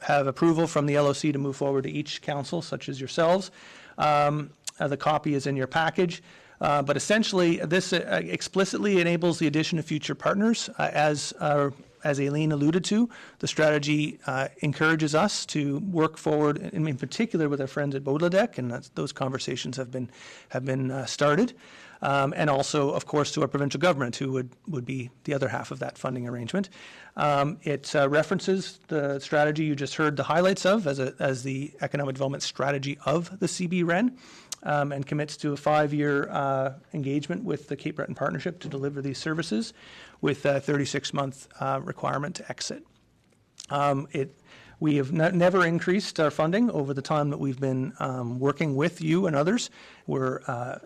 approval from the LOC to move forward to each council, such as yourselves. The copy is in your package. But essentially, this explicitly enables the addition of future partners. As Aileen alluded to, the strategy encourages us to work forward, in particular with our friends at Baudeladeck, and those conversations have been started. And also, of course, to our provincial government, who would be the other half of that funding arrangement. It references the strategy you just heard the highlights of as the economic development strategy of the CB-REN, and commits to a 5-year engagement with the Cape Breton Partnership to deliver these services with a 36-month requirement to exit. We have never increased our funding over the time that we've been working with you and others. We're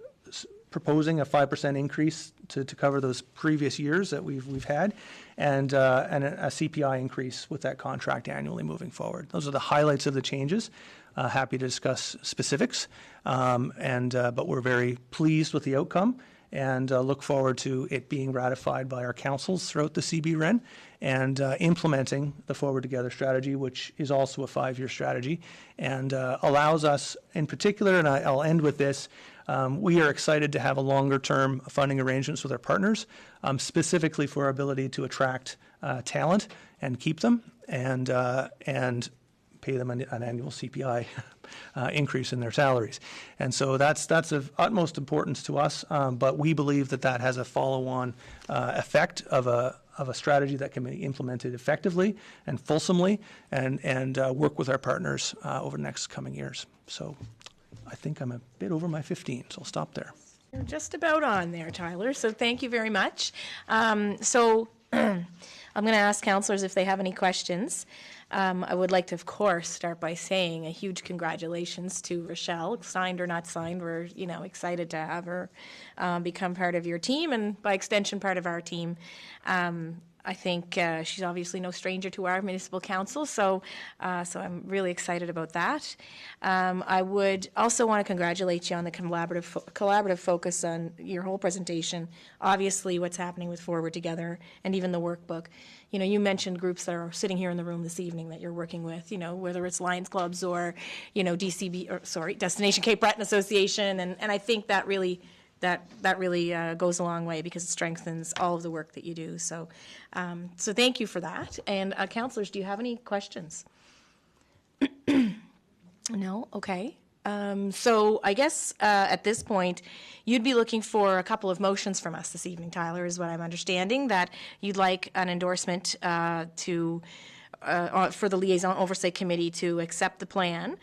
proposing a 5% increase to cover those previous years that we've had, and a CPI increase with that contract annually moving forward. Those are the highlights of the changes. Happy to discuss specifics, but we're very pleased with the outcome and look forward to it being ratified by our councils throughout the CB-REN and implementing the Forward Together strategy, which is also a 5-year strategy and allows us in particular, and I'll end with this, we are excited to have a longer-term funding arrangements with our partners, specifically for our ability to attract talent and keep them and pay them an annual CPI increase in their salaries. And so that's of utmost importance to us, but we believe that has a follow-on effect of a strategy that can be implemented effectively and fulsomely, and work with our partners over the next coming years. So I think I'm a bit over my 15, so I'll stop there. You're just about on there, Tyler, so thank you very much. So I'm going to ask councillors if they have any questions. I would like to, of course, start by saying a huge congratulations to Rochelle. Signed or not signed, we're excited to have her become part of your team and by extension part of our team. I think she's obviously no stranger to our municipal council, so I'm really excited about that. I would also want to congratulate you on the collaborative focus on your whole presentation. Obviously, what's happening with Forward Together and even the workbook. You mentioned groups that are sitting here in the room this evening that you're working with. Whether it's Lions Clubs or Destination Cape Breton Association, and I think that really. That really goes a long way because it strengthens all of the work that you do. So thank you for that. And councillors, do you have any questions? No? Okay. So I guess at this point, you'd be looking for a couple of motions from us this evening, Tyler, is what I'm understanding, that you'd like an endorsement for the Liaison Oversight Committee to accept the plan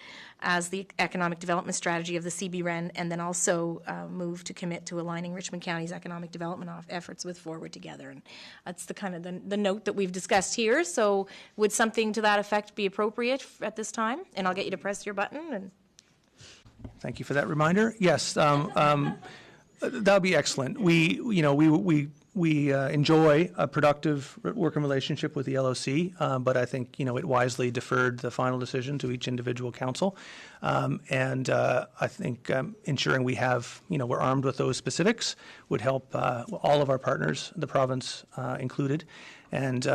as the economic development strategy of the CBREN, and then also move to commit to aligning Richmond County's economic development efforts with Forward Together. And that's the kind of the note that we've discussed here. So would something to that effect be appropriate at this time? And I'll get you to press your button. And Thank you for that reminder. Yes, that would be excellent. We enjoy a productive working relationship with the LOC, but I think it wisely deferred the final decision to each individual council, and I think ensuring we have we're armed with those specifics would help all of our partners, the province included, and.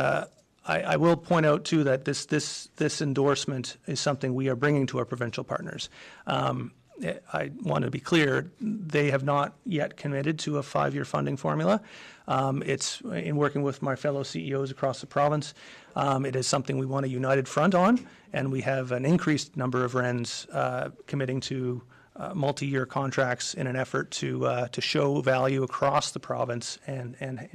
I will point out too that this endorsement is something we are bringing to our provincial partners. I want to be clear, they have not yet committed to a 5-year funding formula. It's in working with my fellow CEOs across the province. It is something we want a united front on, and we have an increased number of RENs committing to multi-year contracts in an effort to show value across the province and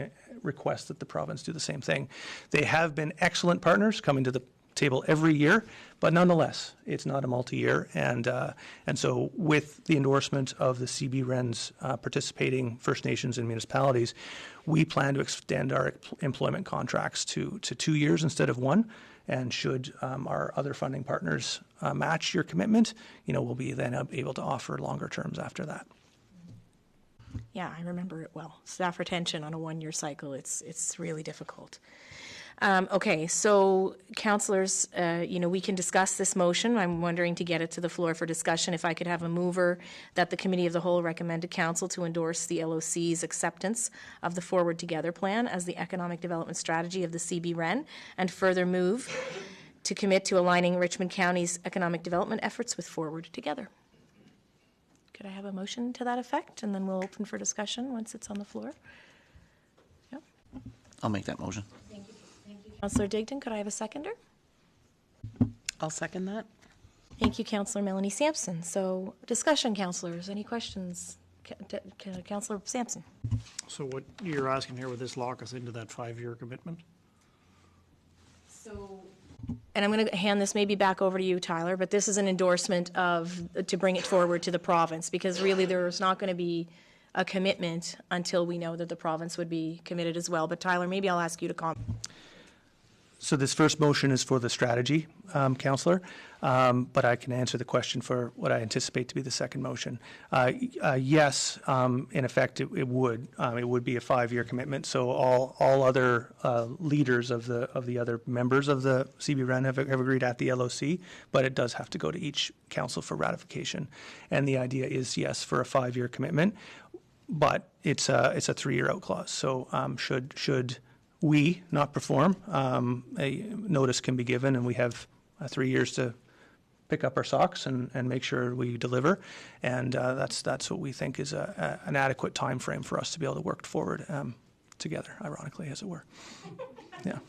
request that the province do the same thing. They have been excellent partners coming to the table every year, but nonetheless, it's not a multi-year, and so with the endorsement of the CBRENs participating First Nations and municipalities, we plan to extend our employment contracts to 2 years instead of 1, and should our other funding partners match your commitment, we'll be then able to offer longer terms after that. yeah, I remember it well. Staff retention on a 1-year cycle, it's really difficult. Okay, so councillors, we can discuss this motion. I'm wondering to get it to the floor for discussion, if I could have a mover that the Committee of the Whole recommend to Council to endorse the LOC's acceptance of the Forward Together plan as the economic development strategy of the CBREN, and further move to commit to aligning Richmond County's economic development efforts with Forward Together. Could I have a motion to that effect? And then we'll open for discussion once it's on the floor. Yep. I'll make that motion. Councillor Digdon, could I have a seconder? I'll second that. Thank you, Councillor Melanie Sampson. So, discussion, councillors. Any questions? Councillor Sampson. So what you're asking here, would this lock us into that 5-year commitment? And I'm going to hand this maybe back over to you, Tyler, but this is an endorsement to bring it forward to the province, because really there's not going to be a commitment until we know that the province would be committed as well. But Tyler, maybe I'll ask you to comment. So this first motion is for the strategy, Councillor, but I can answer the question for what I anticipate to be the second motion. Yes, in effect, it would. It would be a 5-year commitment. So all other leaders of the other members of the CBREN have agreed at the LOC, but it does have to go to each council for ratification. And the idea is, yes, for a 5-year commitment, but it's a 3-year out clause. So should we not perform, a notice can be given, and we have 3 years to pick up our socks and make sure we deliver. And that's what we think is an adequate time frame for us to be able to work forward together, ironically, as it were. Yeah.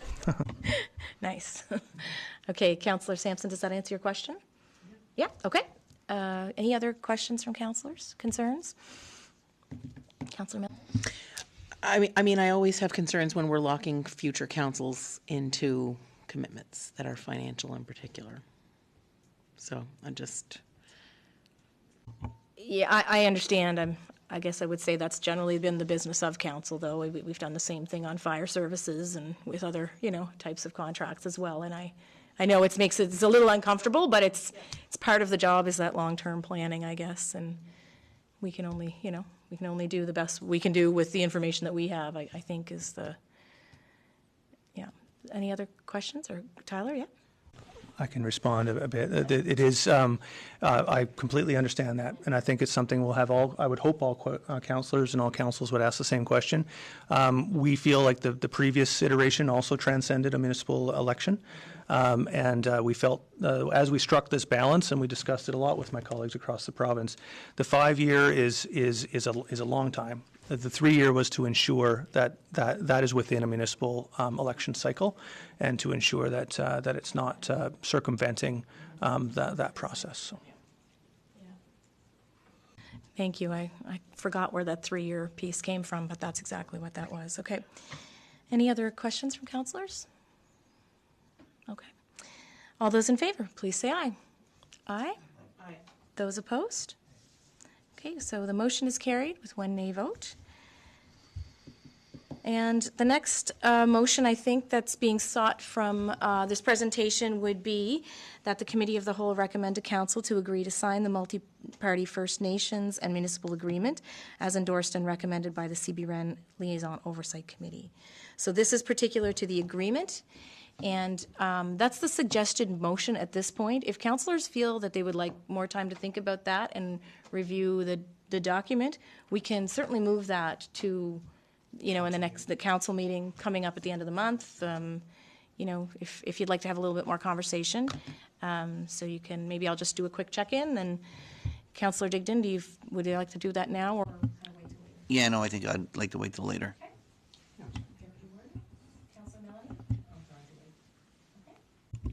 Nice. Okay, Councillor Sampson, does that answer your question? Yeah, okay. Any other questions from councillors, concerns? Councillor Miller? I always have concerns when we're locking future councils into commitments that are financial in particular. So Yeah, I understand. I guess I would say that's generally been the business of council, though. We've done the same thing on fire services and with other, types of contracts as well. And I know it's a little uncomfortable, but it's part of the job is that long-term planning, I guess. And we can only do the best we can do with the information that we have, I think is yeah. Any other questions? Or Tyler, yeah? I can respond a bit. It is, I completely understand that, and I think it's something we'll have I would hope all councillors and all councils would ask the same question. We feel like the previous iteration also transcended a municipal election, and we felt, as we struck this balance, and we discussed it a lot with my colleagues across the province, the 5-year is a long time. The 3-year was to ensure that is within a municipal election cycle, and to ensure that it's not circumventing that process. So. Thank you. I forgot where that 3-year piece came from, but that's exactly what that was. Okay. Any other questions from councillors? Okay. All those in favor, please say aye. Aye? Aye. Those opposed? Okay, so the motion is carried with 1 nay vote. And the next motion, I think, that's being sought from this presentation would be that the Committee of the Whole recommend to Council to agree to sign the multi-party First Nations and municipal agreement as endorsed and recommended by the CBREN Liaison Oversight Committee. So this is particular to the agreement, and that's the suggested motion at this point. If councillors feel that they would like more time to think about that and review the document, we can certainly move that to in the council meeting coming up at the end of the month, if you'd like to have a little bit more conversation. So you can, maybe I'll just do a quick check-in, and Councillor Digdon, would you like to do that now, or? Yeah, no, I think I'd like to wait till later.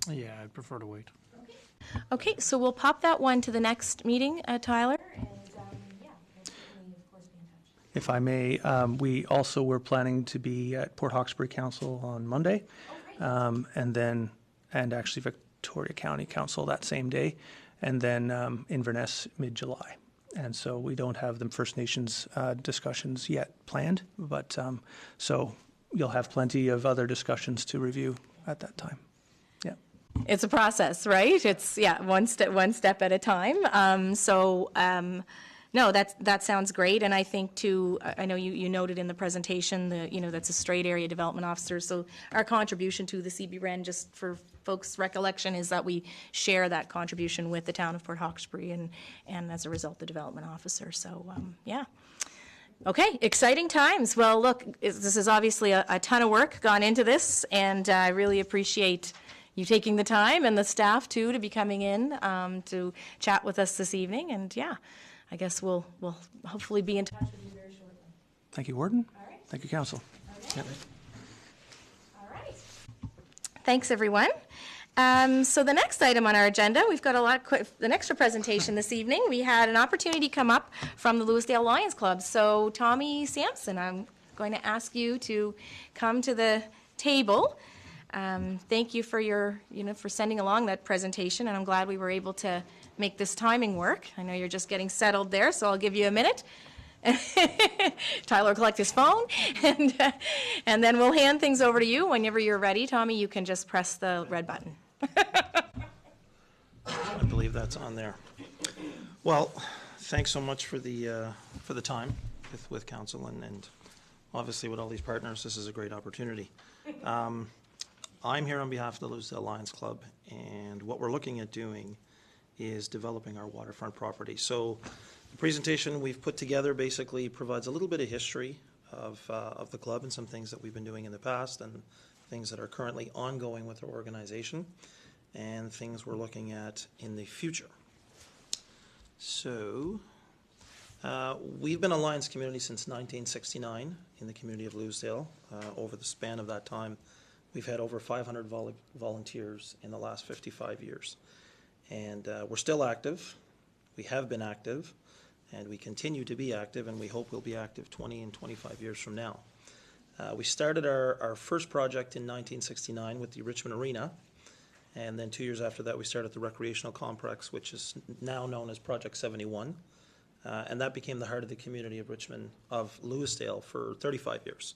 Yeah, I'd prefer to wait. Okay, so we'll pop that one to the next meeting, Tyler. If I may, we also were planning to be at Port Hawkesbury Council on Monday, and actually Victoria County Council that same day, and then Inverness mid-July. And so we don't have the First Nations discussions yet planned, but so you'll have plenty of other discussions to review at that time. Yeah. It's a process, right? It's, one step at a time. No, that sounds great, and I think too. I know you noted in the presentation that's a straight area development officer. So our contribution to the CBREN, just for folks' recollection, is that we share that contribution with the town of Port Hawkesbury, and as a result, the development officer. So yeah. Okay, exciting times. Well, look, this is obviously a ton of work gone into this, and I really appreciate you taking the time, and the staff too, to be coming in to chat with us this evening. And yeah. I guess we'll hopefully be in touch with you very shortly. Thank you, Warden. All right. Thank you, Council. Okay. All right. Thanks, everyone. So the next item on our agenda, we've got an extra presentation this evening. We had an opportunity come up from the Lewisdale Lions Club. So Tommy Sampson, I'm going to ask you to come to the table. Thank you for for sending along that presentation, and I'm glad we were able to make this timing work. I know you're just getting settled there, so I'll give you a minute. Tyler will collect his phone, and then we'll hand things over to you. Whenever you're ready, Tommy, you can just press the red button. I believe that's on there. Well, thanks so much for the time with council, and obviously with all these partners, this is a great opportunity. I'm here on behalf of the Lewisdale Lions Club, and what we're looking at doing is developing our waterfront property. So the presentation we've put together basically provides a little bit of history of the club and some things that we've been doing in the past and things that are currently ongoing with our organization and things we're looking at in the future. So we've been a Lions community since 1969 in the community of Lewisdale. Over the span of that time, we've had over 500 volunteers in the last 55 years. And we're still active. We have been active, and we continue to be active, and we hope we'll be active 20 and 25 years from now. We started our first project in 1969 with the Richmond Arena, and then 2 years after that, we started the recreational complex, which is now known as Project 71, and that became the heart of the community of Richmond, of Lewisdale, for 35 years.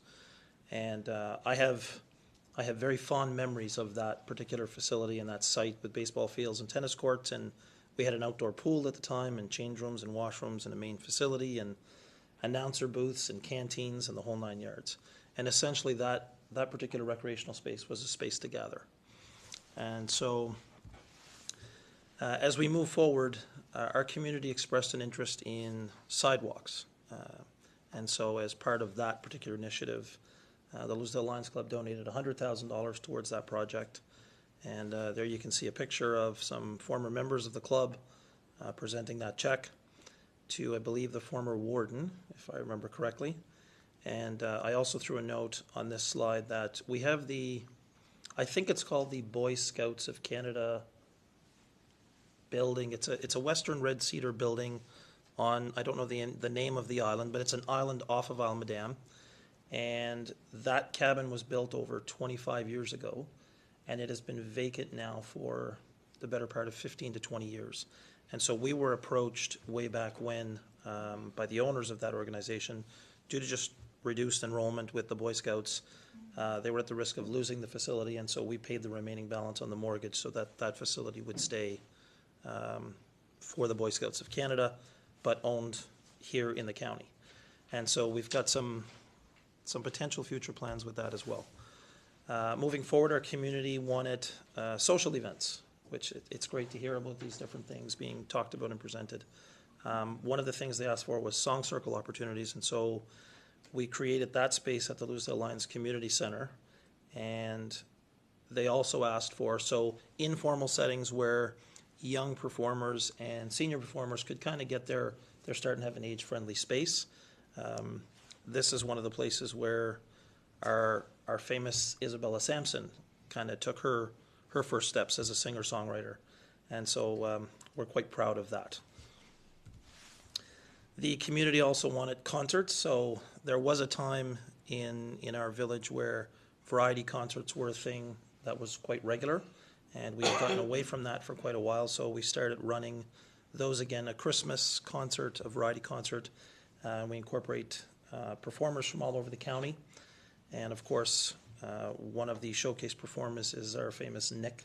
And I have very fond memories of that particular facility and that site with baseball fields and tennis courts, and we had an outdoor pool at the time, and change rooms and washrooms and a main facility, and announcer booths and canteens and the whole 9 yards. And essentially that particular recreational space was a space to gather. And so as we move forward, our community expressed an interest in sidewalks. And so as part of that particular initiative, the Lewisdale Lions Club donated $100,000 towards that project. And there you can see a picture of some former members of the club presenting that check to, I believe, the former warden, if I remember correctly. And I also threw a note on this slide that we have I think it's called the Boy Scouts of Canada building. It's a Western red cedar building on, I don't know the name of the island, but it's an island off of Almadam. And that cabin was built over 25 years ago, and it has been vacant now for the better part of 15 to 20 years. And so we were approached way back when by the owners of that organization due to just reduced enrollment with the Boy Scouts. They were at the risk of losing the facility, and so we paid the remaining balance on the mortgage so that that facility would stay for the Boy Scouts of Canada, but owned here in the county. And so we've got some potential future plans with that as well. Moving forward, our community wanted social events, which it's great to hear about these different things being talked about and presented. One of the things they asked for was song circle opportunities, and so we created that space at the Lewisdale Lions Community Center, and they also asked for informal settings where young performers and senior performers could kind of get their start and have an age-friendly space. This is one of the places where our famous Isabella Sampson kind of took her first steps as a singer-songwriter, and so we're quite proud of that. The community also wanted concerts, so there was a time in our village where variety concerts were a thing that was quite regular, and we had gotten away from that for quite a while, so we started running those again, a Christmas concert, a variety concert. We incorporate performers from all over the county, and of course, one of the showcase performers is our famous Nick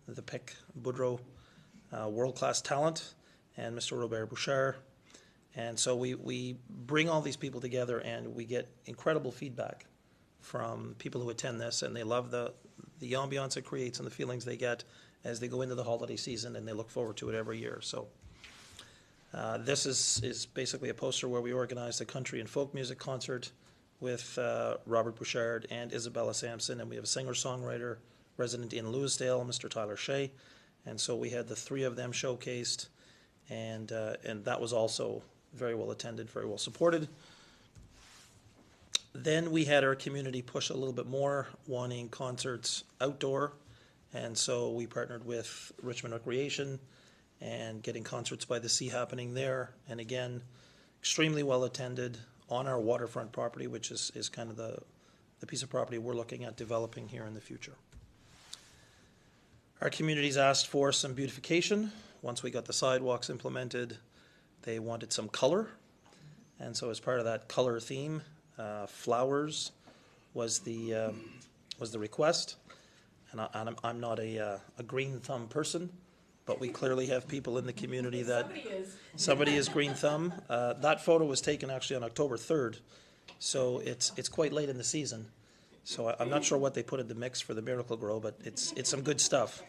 the Pick Boudreau, world-class talent, and Mr. Robert Bouchard. And so we bring all these people together, and we get incredible feedback from people who attend this, and they love the ambiance it creates and the feelings they get as they go into the holiday season, and they look forward to it every year. So this is basically a poster where we organized a country and folk music concert with Robert Bouchard and Isabella Sampson, and we have a singer-songwriter resident in Lewisdale, Mr. Tyler Shea, and so we had the three of them showcased, and that was also very well attended, very well supported. Then we had our community push a little bit more, wanting concerts outdoor, and so we partnered with Richmond Recreation and getting concerts by the sea happening there, and again, extremely well attended on our waterfront property, which is kind of the piece of property we're looking at developing here in the future. Our communities asked for some beautification. Once we got the sidewalks implemented, they wanted some color, and so as part of that color theme, flowers was the request. And I'm not a green thumb person, but we clearly have people in the community that somebody is green thumb. That photo was taken actually on October 3rd, so it's quite late in the season. So I'm not sure what they put in the mix for the Miracle Grow, but it's some good stuff.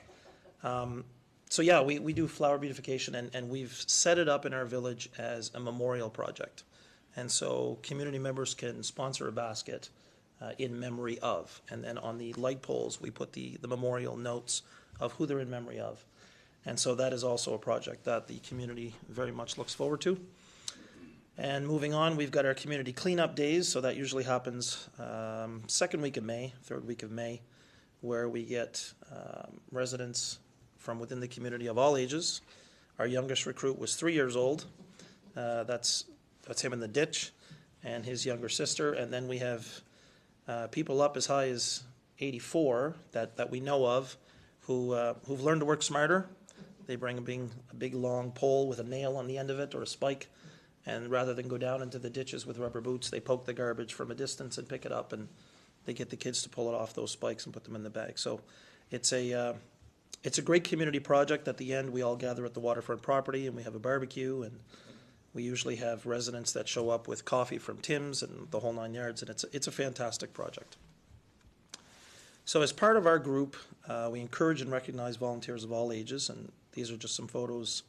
So yeah, we do flower beautification, and we've set it up in our village as a memorial project. And so community members can sponsor a basket in memory of. And then on the light poles, we put the memorial notes of who they're in memory of. And so that is also a project that the community very much looks forward to. And moving on, we've got our community cleanup days. So that usually happens second week of May, third week of May, where we get residents from within the community of all ages. Our youngest recruit was 3 years old. That's him in the ditch, and his younger sister. And then we have people up as high as 84 that we know of who've learned to work smarter. They bring a big long pole with a nail on the end of it or a spike, and rather than go down into the ditches with rubber boots, they poke the garbage from a distance and pick it up, and they get the kids to pull it off those spikes and put them in the bag. So it's a great community project. At the end, we all gather at the waterfront property and we have a barbecue, and we usually have residents that show up with coffee from Tim's and the whole 9 yards, and it's a fantastic project. So as part of our group, we encourage and recognize volunteers of all ages, and these are just some photos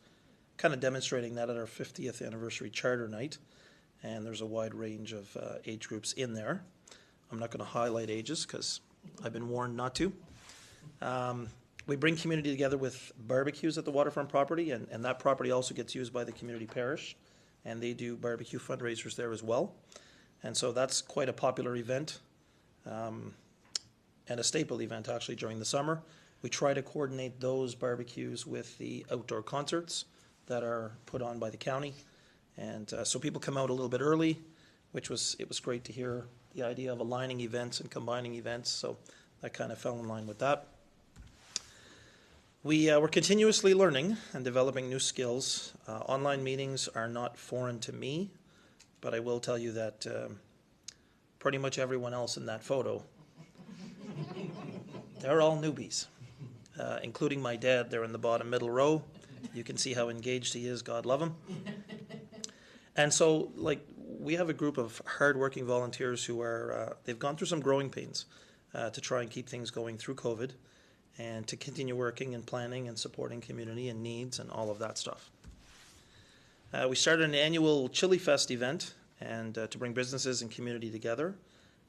kind of demonstrating that at our 50th anniversary charter night, and there's a wide range of age groups in there. I'm not going to highlight ages because I've been warned not to. We bring community together with barbecues at the waterfront property, and that property also gets used by the community parish, and they do barbecue fundraisers there as well. And so that's quite a popular event, and a staple event actually during the summer. We try to coordinate those barbecues with the outdoor concerts that are put on by the county. And so people come out a little bit early, it was great to hear the idea of aligning events and combining events, so that kind of fell in line with that. We're continuously learning and developing new skills. Online meetings are not foreign to me, but I will tell you that pretty much everyone else in that photo, they're all newbies, including my dad there in the bottom middle row. You can see how engaged he is, God love him. And so, we have a group of hardworking volunteers who are, they've gone through some growing pains to try and keep things going through COVID, and to continue working and planning and supporting community and needs and all of that stuff. We started an annual Chili Fest event, and to bring businesses and community together.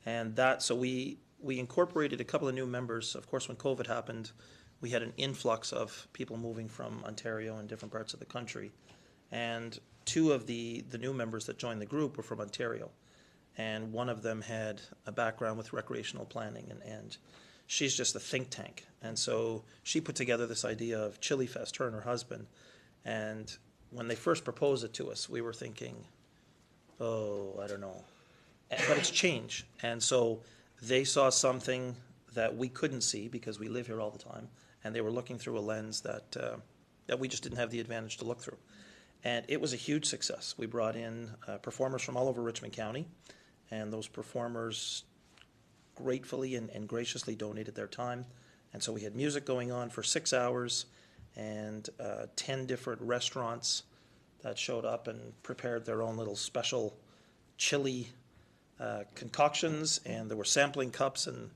And so we incorporated a couple of new members. Of course, when COVID happened, we had an influx of people moving from Ontario and different parts of the country. And two of the new members that joined the group were from Ontario. And one of them had a background with recreational planning, and she's just a think tank. And so she put together this idea of Chili Fest, her and her husband. And when they first proposed it to us, we were thinking, oh, I don't know. But it's change. And so they saw something that we couldn't see because we live here all the time. And they were looking through a lens that we just didn't have the advantage to look through. And it was a huge success. We brought in performers from all over Richmond County, and those performers gratefully and graciously donated their time. And so we had music going on for 6 hours, and 10 different restaurants that showed up and prepared their own little special chili concoctions, and there were sampling cups, and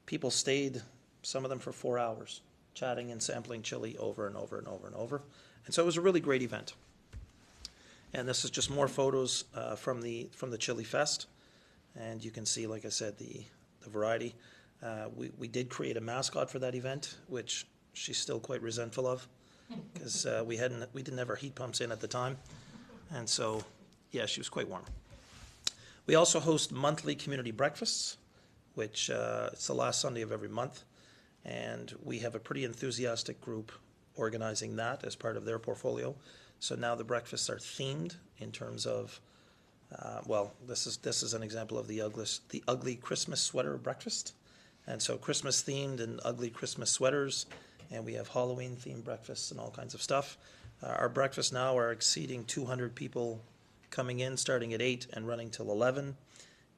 people stayed, some of them for 4 hours, chatting and sampling chili over and over and over and over. And so it was a really great event. And this is just more photos from the Chili Fest, and you can see, like I said, the variety. We did create a mascot for that event, which she's still quite resentful of, because we didn't have our heat pumps in at the time, and so yeah, she was quite warm. We also host monthly community breakfasts, which it's the last Sunday of every month, and we have a pretty enthusiastic group organizing that as part of their portfolio. So now the breakfasts are themed in terms of, this is an example of the ugly Christmas sweater breakfast. And so Christmas themed and ugly Christmas sweaters, and we have Halloween themed breakfasts and all kinds of stuff. Our breakfasts now are exceeding 200 people coming in, starting at 8 and running till 11.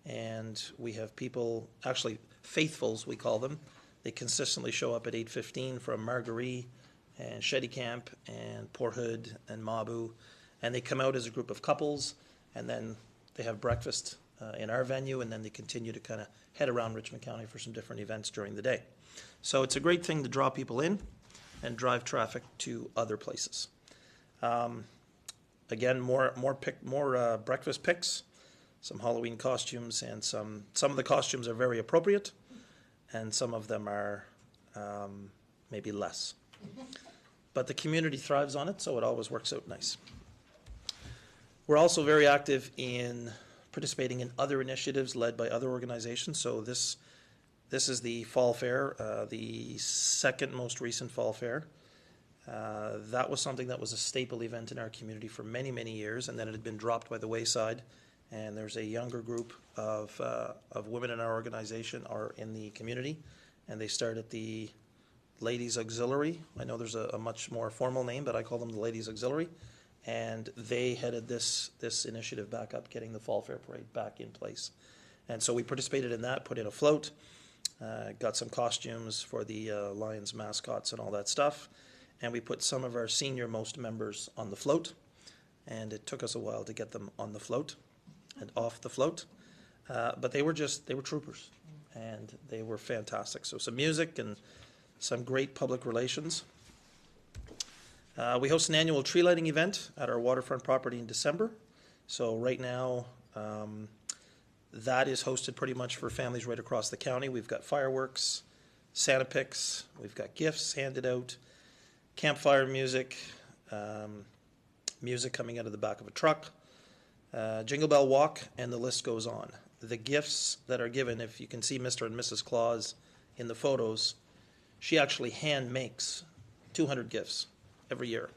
And we have people, actually faithfuls we call them. They consistently show up at 8:15 from Marguerite and Shetty Camp and Port Hood and Mabu, and they come out as a group of couples, and then they have breakfast in our venue, and then they continue to kind of head around Richmond County for some different events during the day. So it's a great thing to draw people in and drive traffic to other places. Again, more breakfast picks, some Halloween costumes, and some of the costumes are very appropriate, and some of them are maybe less. But the community thrives on it, so it always works out nice. We're also very active in participating in other initiatives led by other organizations. So this is the Fall Fair, the second most recent Fall Fair. That was something that was a staple event in our community for many, many years, and then it had been dropped by the wayside. And there's a younger group of women in our organization are in the community, and they start at the Ladies Auxiliary. I know there's a much more formal name, but I call them the Ladies Auxiliary. And they headed this initiative back up, getting the Fall Fair Parade back in place. And so we participated in that, put in a float, got some costumes for the Lions mascots and all that stuff. And we put some of our senior-most members on the float. And it took us a while to get them on the float and off the float. But they were troopers. And they were fantastic. So some music and some great public relations. We host an annual tree lighting event at our waterfront property in December. So right now, that is hosted pretty much for families right across the county. We've got fireworks, Santa picks, we've got gifts handed out, campfire music, music coming out of the back of a truck, Jingle Bell Walk, and the list goes on. The gifts that are given, if you can see Mr. and Mrs. Claus in the photos, she actually hand makes 200 gifts every year.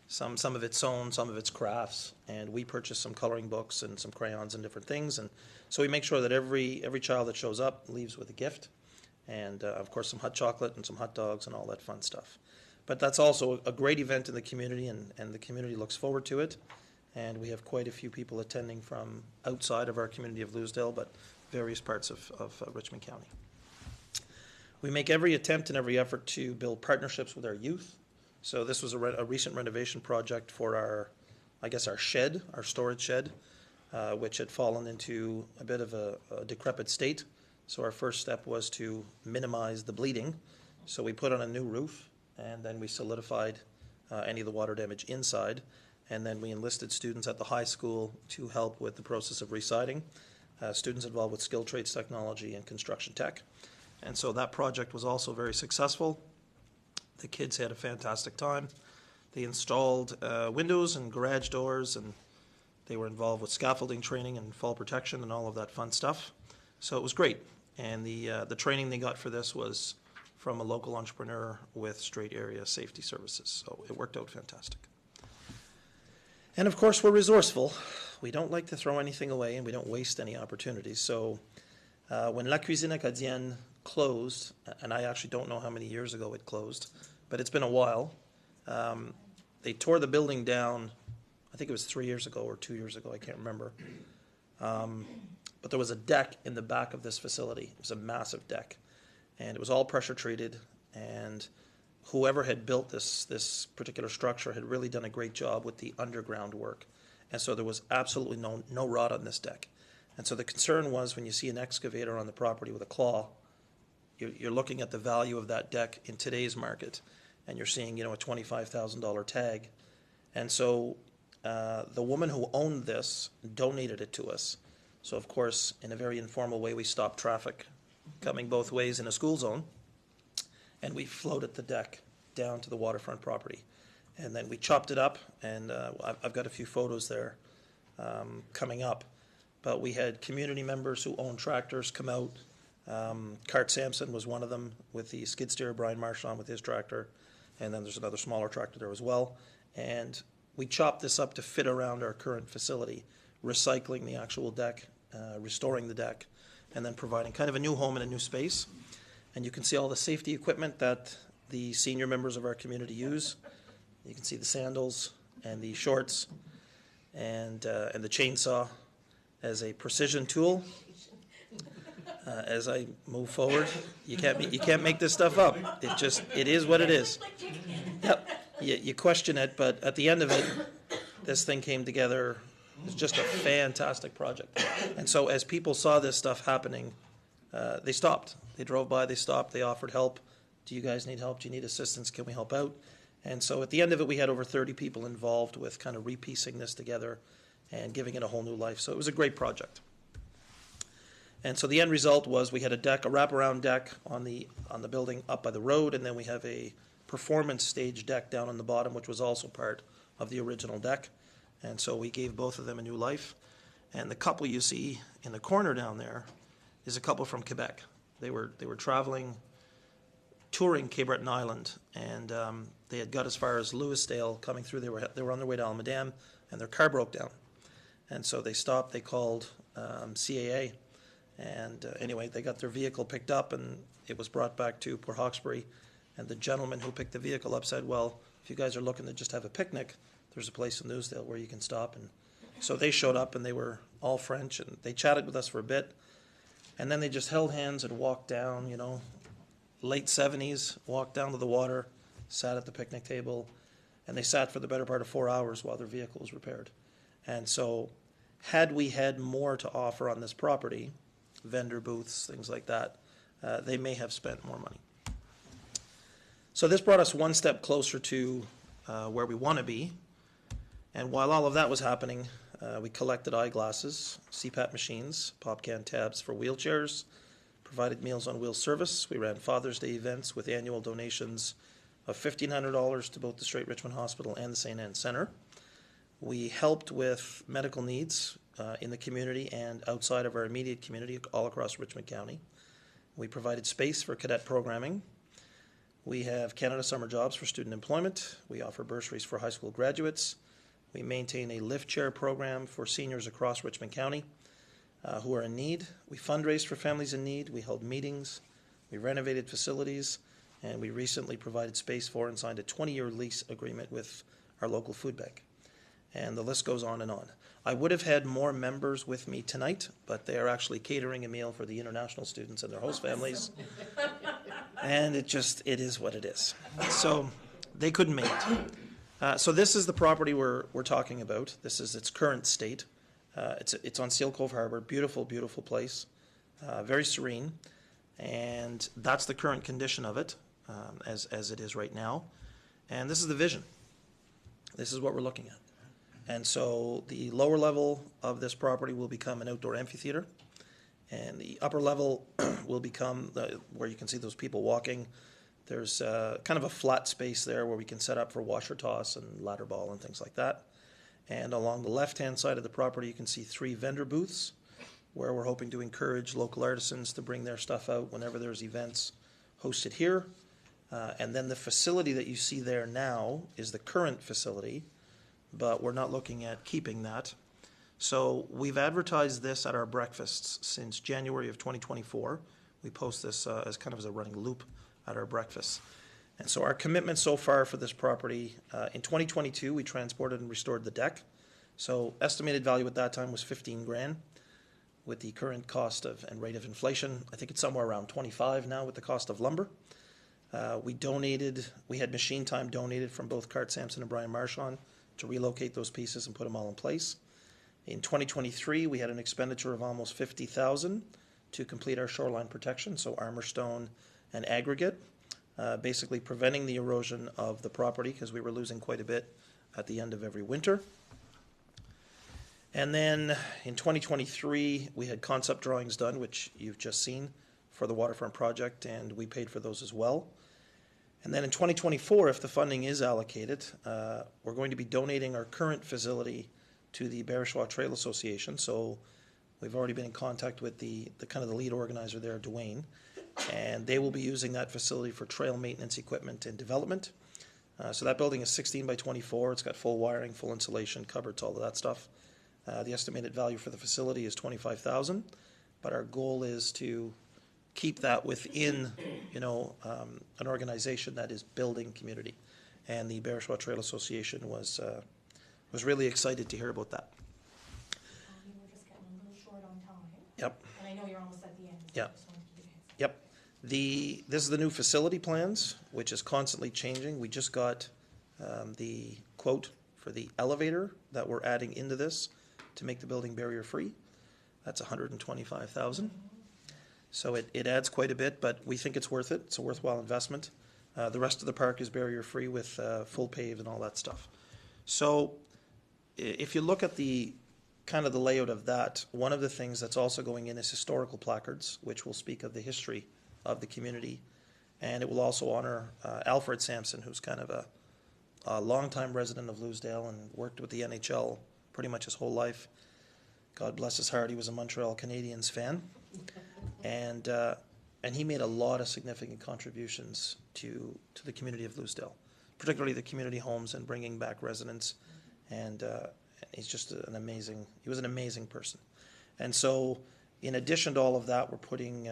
Some of it's sewn, some of it's crafts, and we purchase some coloring books and some crayons and different things. And so we make sure that every child that shows up leaves with a gift, and of course some hot chocolate and some hot dogs and all that fun stuff. But that's also a great event in the community, and the community looks forward to it. And we have quite a few people attending from outside of our community of Louisdale, but various parts of Richmond County. We make every attempt and every effort to build partnerships with our youth. So this was a recent renovation project for our shed, our storage shed, which had fallen into a bit of a decrepit state. So our first step was to minimize the bleeding. So we put on a new roof, and then we solidified any of the water damage inside. And then we enlisted students at the high school to help with the process of residing, students involved with skilled trades technology and construction tech. And so that project was also very successful. The kids had a fantastic time. They installed windows and garage doors, and they were involved with scaffolding training and fall protection and all of that fun stuff. So it was great. And the training they got for this was from a local entrepreneur with Strait Area Safety Services. So it worked out fantastic. And of course, we're resourceful. We don't like to throw anything away, and we don't waste any opportunities. So when La Cuisine Acadienne closed, and I actually don't know how many years ago it closed, but it's been a while. They tore the building down, I think it was 3 years ago or 2 years ago, I can't remember. But there was a deck in the back of this facility. It was a massive deck, and it was all pressure treated, and whoever had built this particular structure had really done a great job with the underground work. And so there was absolutely no rot on this deck. And so the concern was, when you see an excavator on the property with a claw, you're looking at the value of that deck in today's market, and you're seeing, a $25,000 tag. And so the woman who owned this donated it to us. So of course, in a very informal way, we stopped traffic coming both ways in a school zone, and we floated the deck down to the waterfront property. And then we chopped it up, and I've got a few photos there coming up. But we had community members who own tractors come out. Cart Sampson was one of them with the skid steer, Brian Marchand with his tractor, and then there's another smaller tractor there as well. And we chopped this up to fit around our current facility, recycling the actual deck, restoring the deck, and then providing kind of a new home and a new space. And you can see all the safety equipment that the senior members of our community use. You can see the sandals and the shorts and the chainsaw as a precision tool. As I move forward, you can't make this stuff up. It is what it is. Yep. You question it, but at the end of it, this thing came together. It's just a fantastic project. And so as people saw this stuff happening, they stopped. They drove by, they stopped, they offered help. Do you guys need help? Do you need assistance? Can we help out? And so at the end of it, we had over 30 people involved with kind of repiecing this together and giving it a whole new life. So it was a great project. And so the end result was we had a wraparound deck on the building up by the road, and then we have a performance stage deck down on the bottom, which was also part of the original deck. And so we gave both of them a new life. And the couple you see in the corner down there is a couple from Quebec. They were traveling, touring Cape Breton Island, and they had got as far as Louisdale coming through. They were on their way to Almadam, and their car broke down. And so they stopped, they called CAA. And anyway, they got their vehicle picked up and it was brought back to Port Hawkesbury. And the gentleman who picked the vehicle up said, well, if you guys are looking to just have a picnic, there's a place in Newsdale where you can stop. And so they showed up and they were all French and they chatted with us for a bit. And then they just held hands and walked down, you know, late 70s, walked down to the water, sat at the picnic table, and they sat for the better part of 4 hours while their vehicle was repaired. And so had we had more to offer on this property, vendor booths, things like that, they may have spent more money. So this brought us one step closer to where we want to be. And while all of that was happening, we collected eyeglasses, CPAP machines, pop can tabs for wheelchairs, provided Meals on Wheels service. We ran Father's Day events with annual donations of $1,500 to both the Straight Richmond Hospital and the St. Anne Centre. We helped with medical needs in the community and outside of our immediate community all across Richmond County. We provided space for cadet programming. We have Canada Summer Jobs for student employment. We offer bursaries for high school graduates. We maintain a lift chair program for seniors across Richmond County who are in need. We fundraised for families in need. We held meetings. We renovated facilities. And we recently provided space for and signed a 20-year lease agreement with our local food bank. And the list goes on and on. I would have had more members with me tonight, but they are actually catering a meal for the international students and their host families. And it is what it is. So they couldn't make it. So this is the property we're talking about. This is its current state. It's on Seal Cove Harbor. Beautiful, beautiful place. Very serene. And that's the current condition of it as it is right now. And this is the vision. This is what we're looking at. And so the lower level of this property will become an outdoor amphitheater. And the upper level will become where you can see those people walking. There's kind of a flat space there where we can set up for washer toss and ladder ball and things like that. And along the left-hand side of the property, you can see 3 vendor booths where we're hoping to encourage local artisans to bring their stuff out whenever there's events hosted here. And then the facility that you see there now is the current facility, but we're not looking at keeping that. So we've advertised this at our breakfasts since January of 2024. We post this as kind of as a running loop at our breakfasts. And so our commitment so far for this property, in 2022, we transported and restored the deck. So estimated value at that time was 15 grand. With the current cost of and rate of inflation, I think it's somewhere around 25 now with the cost of lumber. We had machine time donated from both Cart Sampson and Brian Marchand to relocate those pieces and put them all in place. In 2023, we had an expenditure of almost $50,000 to complete our shoreline protection, so armor stone and aggregate, basically preventing the erosion of the property because we were losing quite a bit at the end of every winter. And then in 2023, we had concept drawings done, which you've just seen for the waterfront project, and we paid for those as well. And then in 2024, if the funding is allocated, we're going to be donating our current facility to the Barishaw Trail Association. So we've already been in contact with the kind of the lead organizer there, Dwayne, and they will be using that facility for trail maintenance equipment and development. So that building is 16 by 24. It's got full wiring, full insulation, cupboards, all of that stuff. The estimated value for the facility is $25,000, but our goal is to keep that within, an organization that is building community. And the Barishaw Trail Association was really excited to hear about that. We're just getting a little short on time. Yep. And I know you're almost at the end. Yep. Yep. This is the new facility plans, which is constantly changing. We just got the quote for the elevator that we're adding into this to make the building barrier-free. That's $125,000. So it adds quite a bit, but we think it's worth it. It's a worthwhile investment. The rest of the park is barrier-free with full paved and all that stuff. So if you look at the kind of the layout of that, one of the things that's also going in is historical placards, which will speak of the history of the community. And it will also honor Alfred Sampson, who's kind of a longtime resident of Lewsdale and worked with the NHL pretty much his whole life. God bless his heart, he was a Montreal Canadiens fan. And he made a lot of significant contributions to the community of Lewsdale, particularly the community homes and bringing back residents and He's just he was an amazing person. And so, in addition to all of that, we're putting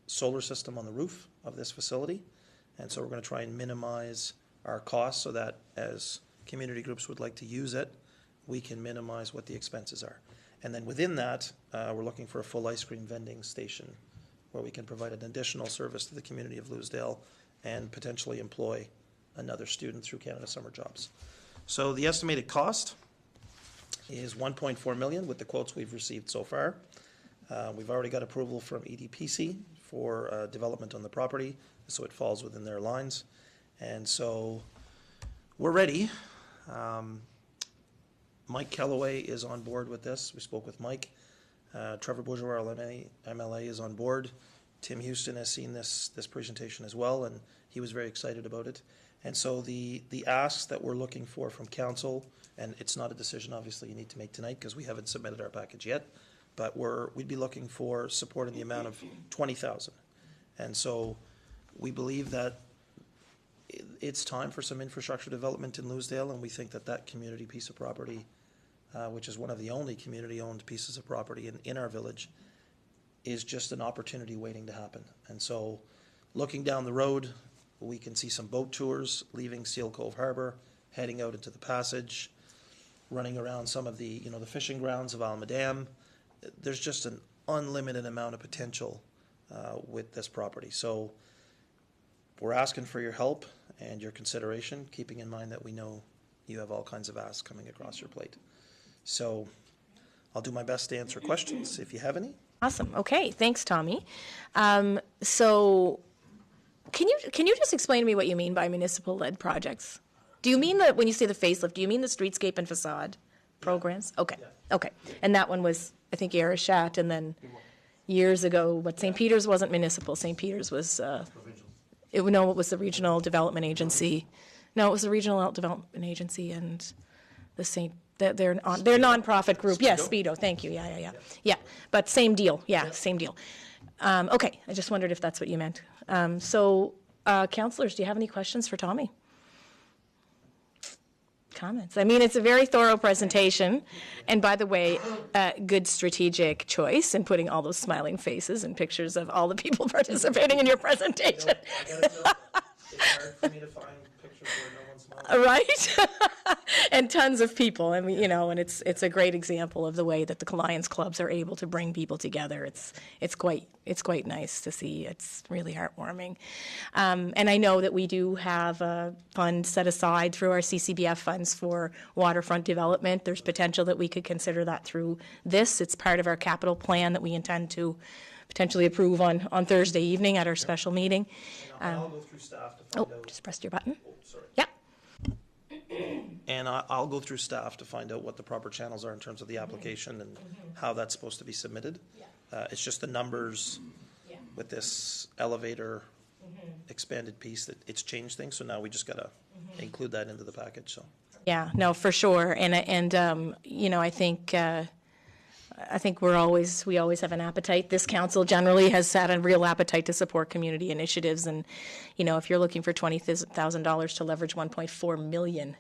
solar system on the roof of this facility. And so we're going to try and minimize our costs so that as community groups would like to use it, we can minimize what the expenses are. And then within that, we're looking for a full ice cream vending station where we can provide an additional service to the community of Lewisdale and potentially employ another student through Canada Summer Jobs. So the estimated cost is 1.4 million with the quotes we've received so far. We've already got approval from EDPC for development on the property, so it falls within their lines. And so we're ready. Mike Kellaway is on board with this. We spoke with Mike. Trevor Bourgeois, MLA, is on board. Tim Houston has seen this presentation as well, and he was very excited about it. And so the asks that we're looking for from council, and it's not a decision obviously you need to make tonight because we haven't submitted our package yet, but we'd be looking for support in the amount of $20,000. And so we believe that it's time for some infrastructure development in Lewisdale, and we think that community piece of property, which is one of the only community-owned pieces of property in our village, is just an opportunity waiting to happen. And so looking down the road, we can see some boat tours leaving Seal Cove Harbor, heading out into the passage, running around some of the fishing grounds of Alma Dam. There's just an unlimited amount of potential with this property. So we're asking for your help and your consideration, keeping in mind that we know you have all kinds of asks coming across your plate. So I'll do my best to answer questions if you have any. Awesome. Okay. Thanks, Tommy. So can you just explain to me what you mean by municipal-led projects? Do you mean that when you say the facelift, do you mean the streetscape and facade programs? Okay. Yeah. Okay. And that one was, I think, Arishat, and then years ago, but St. Peter's wasn't municipal. St. Peter's was, it was the Regional Development Agency. No, it was the Regional Development Agency and the their nonprofit group. Yes, Speedo. Thank you. Yeah. But same deal. Yeah, same deal. Okay, I just wondered if that's what you meant. So, councillors, do you have any questions for Tommy? Comments? I mean, it's a very thorough presentation. And by the way, good strategic choice in putting all those smiling faces and pictures of all the people participating in your presentation. It's hard for me to find pictures where no one's smiling. Right? And tons of people. I mean, and it's a great example of the way that the Lions clubs are able to bring people together. It's quite nice to see. It's really heartwarming. And I know that we do have a fund set aside through our CCBF funds for waterfront development. There's potential that we could consider that through this. It's part of our capital plan that we intend to potentially approve on Thursday evening at our special meeting. I'll go through staff to find out. Just pressed your button. Oh, sorry. Yeah. And I'll go through staff to find out what the proper channels are in terms of the application and how that's supposed to be submitted. It's just the numbers with this elevator expanded piece that it's changed things. So now we just got to include that into the package. So. Yeah, no, for sure. And I think we always have an appetite. This council generally has had a real appetite to support community initiatives. And, if you're looking for $20,000 to leverage 1.4 million,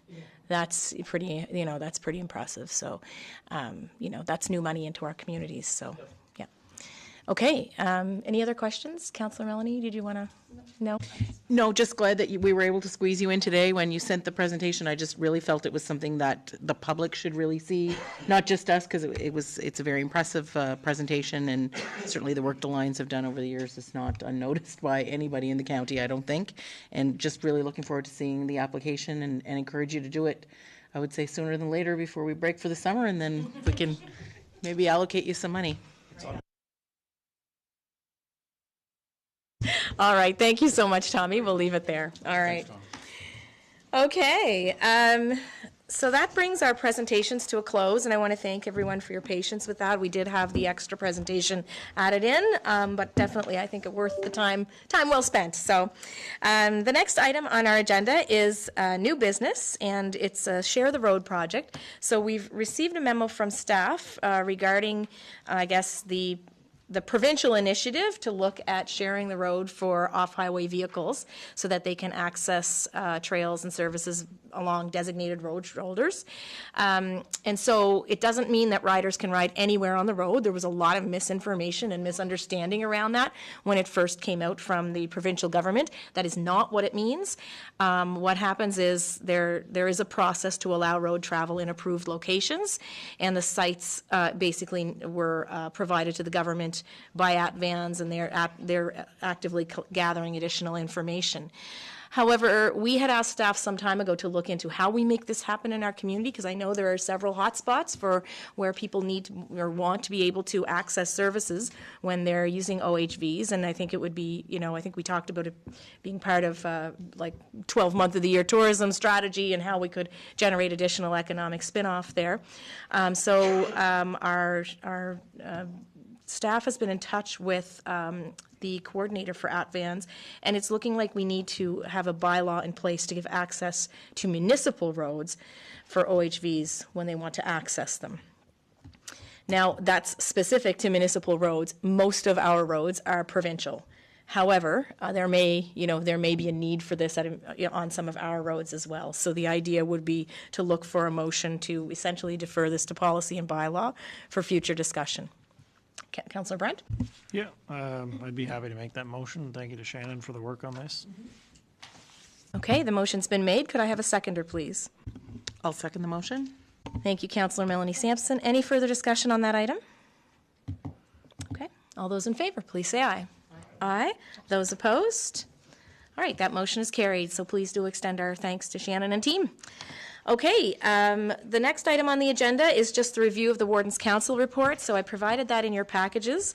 that's pretty impressive. So, that's new money into our communities. So, yeah. Okay. Any other questions? Councillor Melanie, did you want to? No? No, just glad that we were able to squeeze you in today. When you sent the presentation, I just really felt it was something that the public should really see, not just us, because it's a very impressive presentation, and certainly the work the Lions have done over the years is not unnoticed by anybody in the county, I don't think. And just really looking forward to seeing the application and encourage you to do it, I would say sooner than later before we break for the summer, and then we can maybe allocate you some money. All right. Thank you so much, Tommy. We'll leave it there. All right. Okay. So that brings our presentations to a close, and I want to thank everyone for your patience with that. We did have the extra presentation added in, but definitely I think it worth the time well spent. So the next item on our agenda is new business, and it's a Share the Road project. So we've received a memo from staff regarding, I guess, the the provincial initiative to look at sharing the road for off-highway vehicles so that they can access trails and services along designated road shoulders. And so it doesn't mean that riders can ride anywhere on the road. There was a lot of misinformation and misunderstanding around that when it first came out from the provincial government. That is not what it means. What happens is there is a process to allow road travel in approved locations, and the sites basically were provided to the government by AtVans, and they're actively gathering additional information. However, we had asked staff some time ago to look into how we make this happen in our community, because I know there are several hotspots for where people need to, or want to be able to access services when they're using OHVs, and I think it would be, I think we talked about it being part of like 12-month of the year tourism strategy and how we could generate additional economic spin-off there. Our staff has been in touch with the coordinator for AtVans, and it's looking like we need to have a bylaw in place to give access to municipal roads for OHVs when they want to access them. Now, that's specific to municipal roads. Most of our roads are provincial. However, there may be a need for this on some of our roads as well. So the idea would be to look for a motion to essentially defer this to policy and bylaw for future discussion. Councillor Brent? Yeah, I'd be happy to make that motion. Thank you to Shannon for the work on this. Okay, the motion's been made. Could I have a seconder, please? I'll second the motion. Thank you, Councillor Melanie Sampson. Any further discussion on that item? Okay, all those in favor, please say aye. Aye. Those opposed? All right, that motion is carried, so please do extend our thanks to Shannon and team. Okay, the next item on the agenda is just the review of the Warden's Council report, so I provided that in your packages.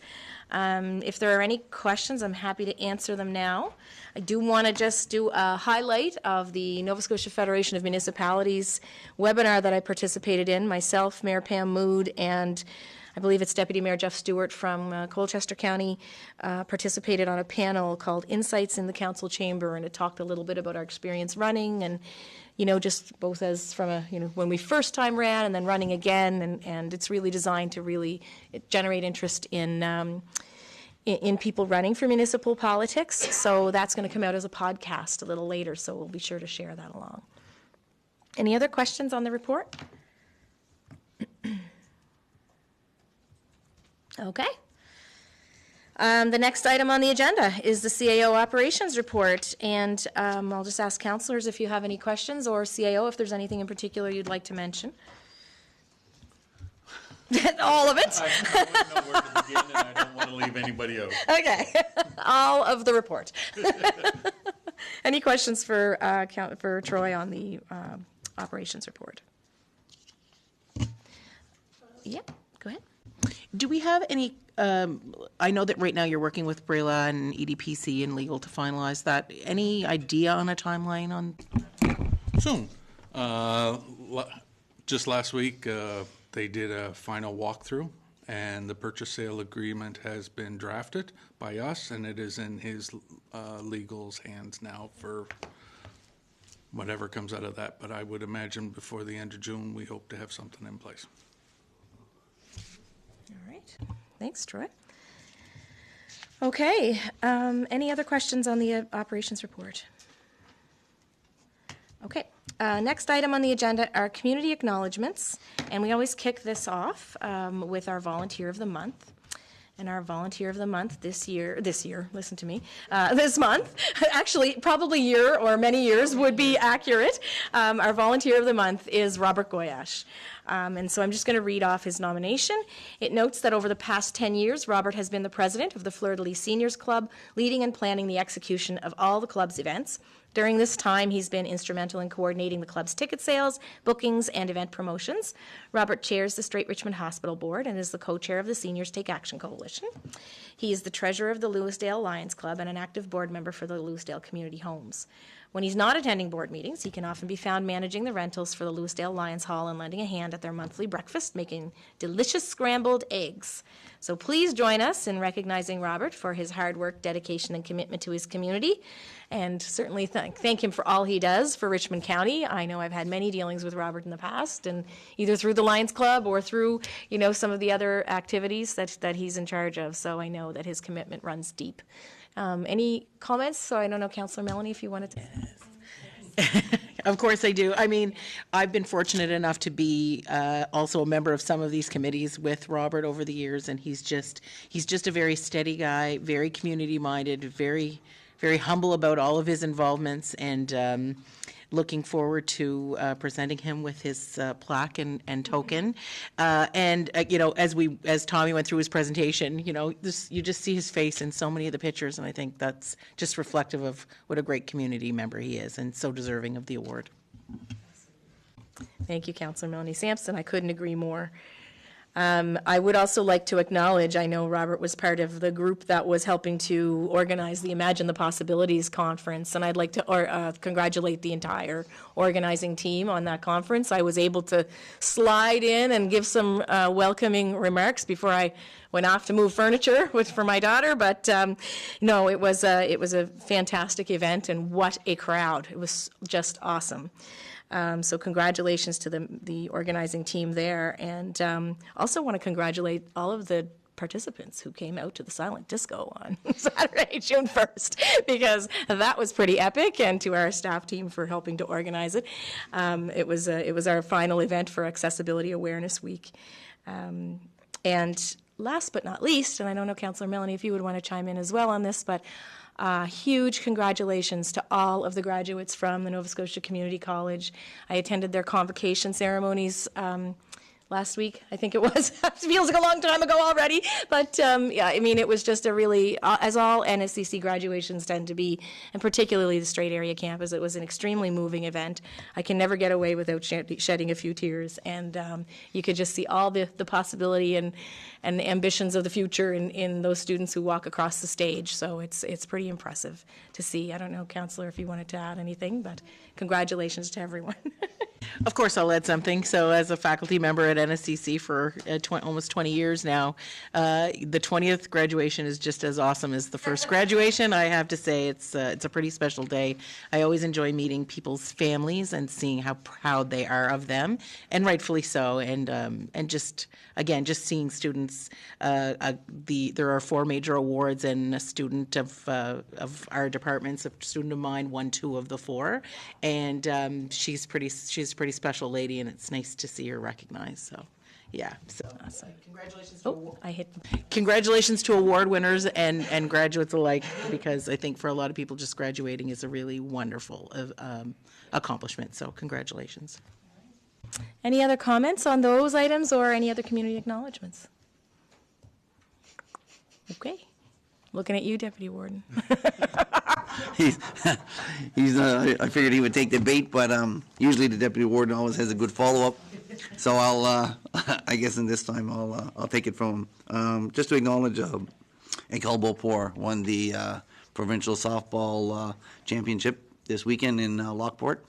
If there are any questions, I'm happy to answer them now. I do want to just do a highlight of the Nova Scotia Federation of Municipalities webinar that I participated in. Myself, Mayor Pam Mood, and I believe it's Deputy Mayor Jeff Stewart from Colchester County participated on a panel called Insights in the Council Chamber, and it talked a little bit about our experience running and just both as from when we first time ran and then running again, and it's really designed to really generate interest in people running for municipal politics. So that's going to come out as a podcast a little later, so we'll be sure to share that along. Any other questions on the report? Okay. The next item on the agenda is the CAO operations report, and I'll just ask councillors if you have any questions, or CAO if there's anything in particular you'd like to mention. All of it? I wouldn't know where to begin, and I don't want to leave anybody out. Okay. All of the report. Any questions for Troy on the operations report? Yeah, go ahead. Do we have any, I know that right now you're working with BRELA and EDPC and legal to finalize that. Any idea on a timeline on? Soon. Just last week, they did a final walkthrough, and the purchase sale agreement has been drafted by us, and it is in his legal's hands now for whatever comes out of that. But I would imagine before the end of June, we hope to have something in place. All right. Thanks, Troy. Okay. Any other questions on the operations report? Okay. Next item on the agenda are community acknowledgements, and we always kick this off with our Volunteer of the Month. And our Volunteer of the Month this month, actually probably year or many years would be accurate. Our Volunteer of the Month is Robert Goyash. And so I'm just going to read off his nomination. It notes that over the past 10 years, Robert has been the president of the Fleur-de-Lis Seniors Club, leading and planning the execution of all the club's events. During this time, he's been instrumental in coordinating the club's ticket sales, bookings, and event promotions. Robert chairs the Straight Richmond Hospital Board and is the co-chair of the Seniors Take Action Coalition. He is the treasurer of the Lewisdale Lions Club and an active board member for the Lewisdale Community Homes. When he's not attending board meetings, he can often be found managing the rentals for the Lewisdale Lions Hall and lending a hand at their monthly breakfast, making delicious scrambled eggs. So please join us in recognizing Robert for his hard work, dedication, and commitment to his community. And certainly thank him for all he does for Richmond County. I know I've had many dealings with Robert in the past, and either through the Lions Club or through, some of the other activities that he's in charge of. So I know that his commitment runs deep. Any comments? So I don't know, Councillor Melanie, if you wanted to. Of course I do. I mean, I've been fortunate enough to be also a member of some of these committees with Robert over the years, and he's just a very steady guy, very community-minded, very, very humble about all of his involvements, and looking forward to presenting him with his plaque and token. As Tommy went through his presentation, you just see his face in so many of the pictures, and I think that's just reflective of what a great community member he is, and so deserving of the award. Thank you, Councillor Melanie Sampson. I couldn't agree more. I would also like to acknowledge, I know Robert was part of the group that was helping to organize the Imagine the Possibilities conference, and I'd like to congratulate the entire organizing team on that conference. I was able to slide in and give some welcoming remarks before I went off to move furniture for my daughter, but no, it was a fantastic event, and what a crowd. It was just awesome. So congratulations to the organizing team there, and also want to congratulate all of the participants who came out to the silent disco on Saturday, June 1st, because that was pretty epic, and to our staff team for helping to organize it. It was our final event for Accessibility Awareness Week. And last but not least, and I don't know, Councillor Melanie, if you would want to chime in as well on this, but huge congratulations to all of the graduates from the Nova Scotia Community College. I attended their convocation ceremonies last week, I think it was. It feels like a long time ago already, but yeah, I mean, it was just a really, as all NSCC graduations tend to be, and particularly the Strait Area campus, it was an extremely moving event. I can never get away without shedding a few tears, and you could just see all the possibility and the ambitions of the future in those students who walk across the stage, so it's pretty impressive to see. I don't know, Councillor, if you wanted to add anything, but congratulations to everyone. Of course, I'll add something. So as a faculty member at NSCC for almost 20 years now, the 20th graduation is just as awesome as the first graduation. I have to say it's a pretty special day. I always enjoy meeting people's families and seeing how proud they are of them, and rightfully so. And just, again, just seeing students, there are 4 major awards, and a student of our departments, a student of mine won 2 of the 4. And she's a pretty special lady, and it's nice to see her recognized. So, yeah. So, awesome. Congratulations to award winners and graduates alike, because I think for a lot of people, just graduating is a really wonderful accomplishment. So, congratulations. Any other comments on those items or any other community acknowledgements? Okay. Looking at you, Deputy Warden. He's I figured he would take the bait, but usually the deputy warden always has a good follow-up. So I'll, I guess in this time I'll take it from him. Just to acknowledge École Beauport won the provincial softball championship this weekend in Lockport.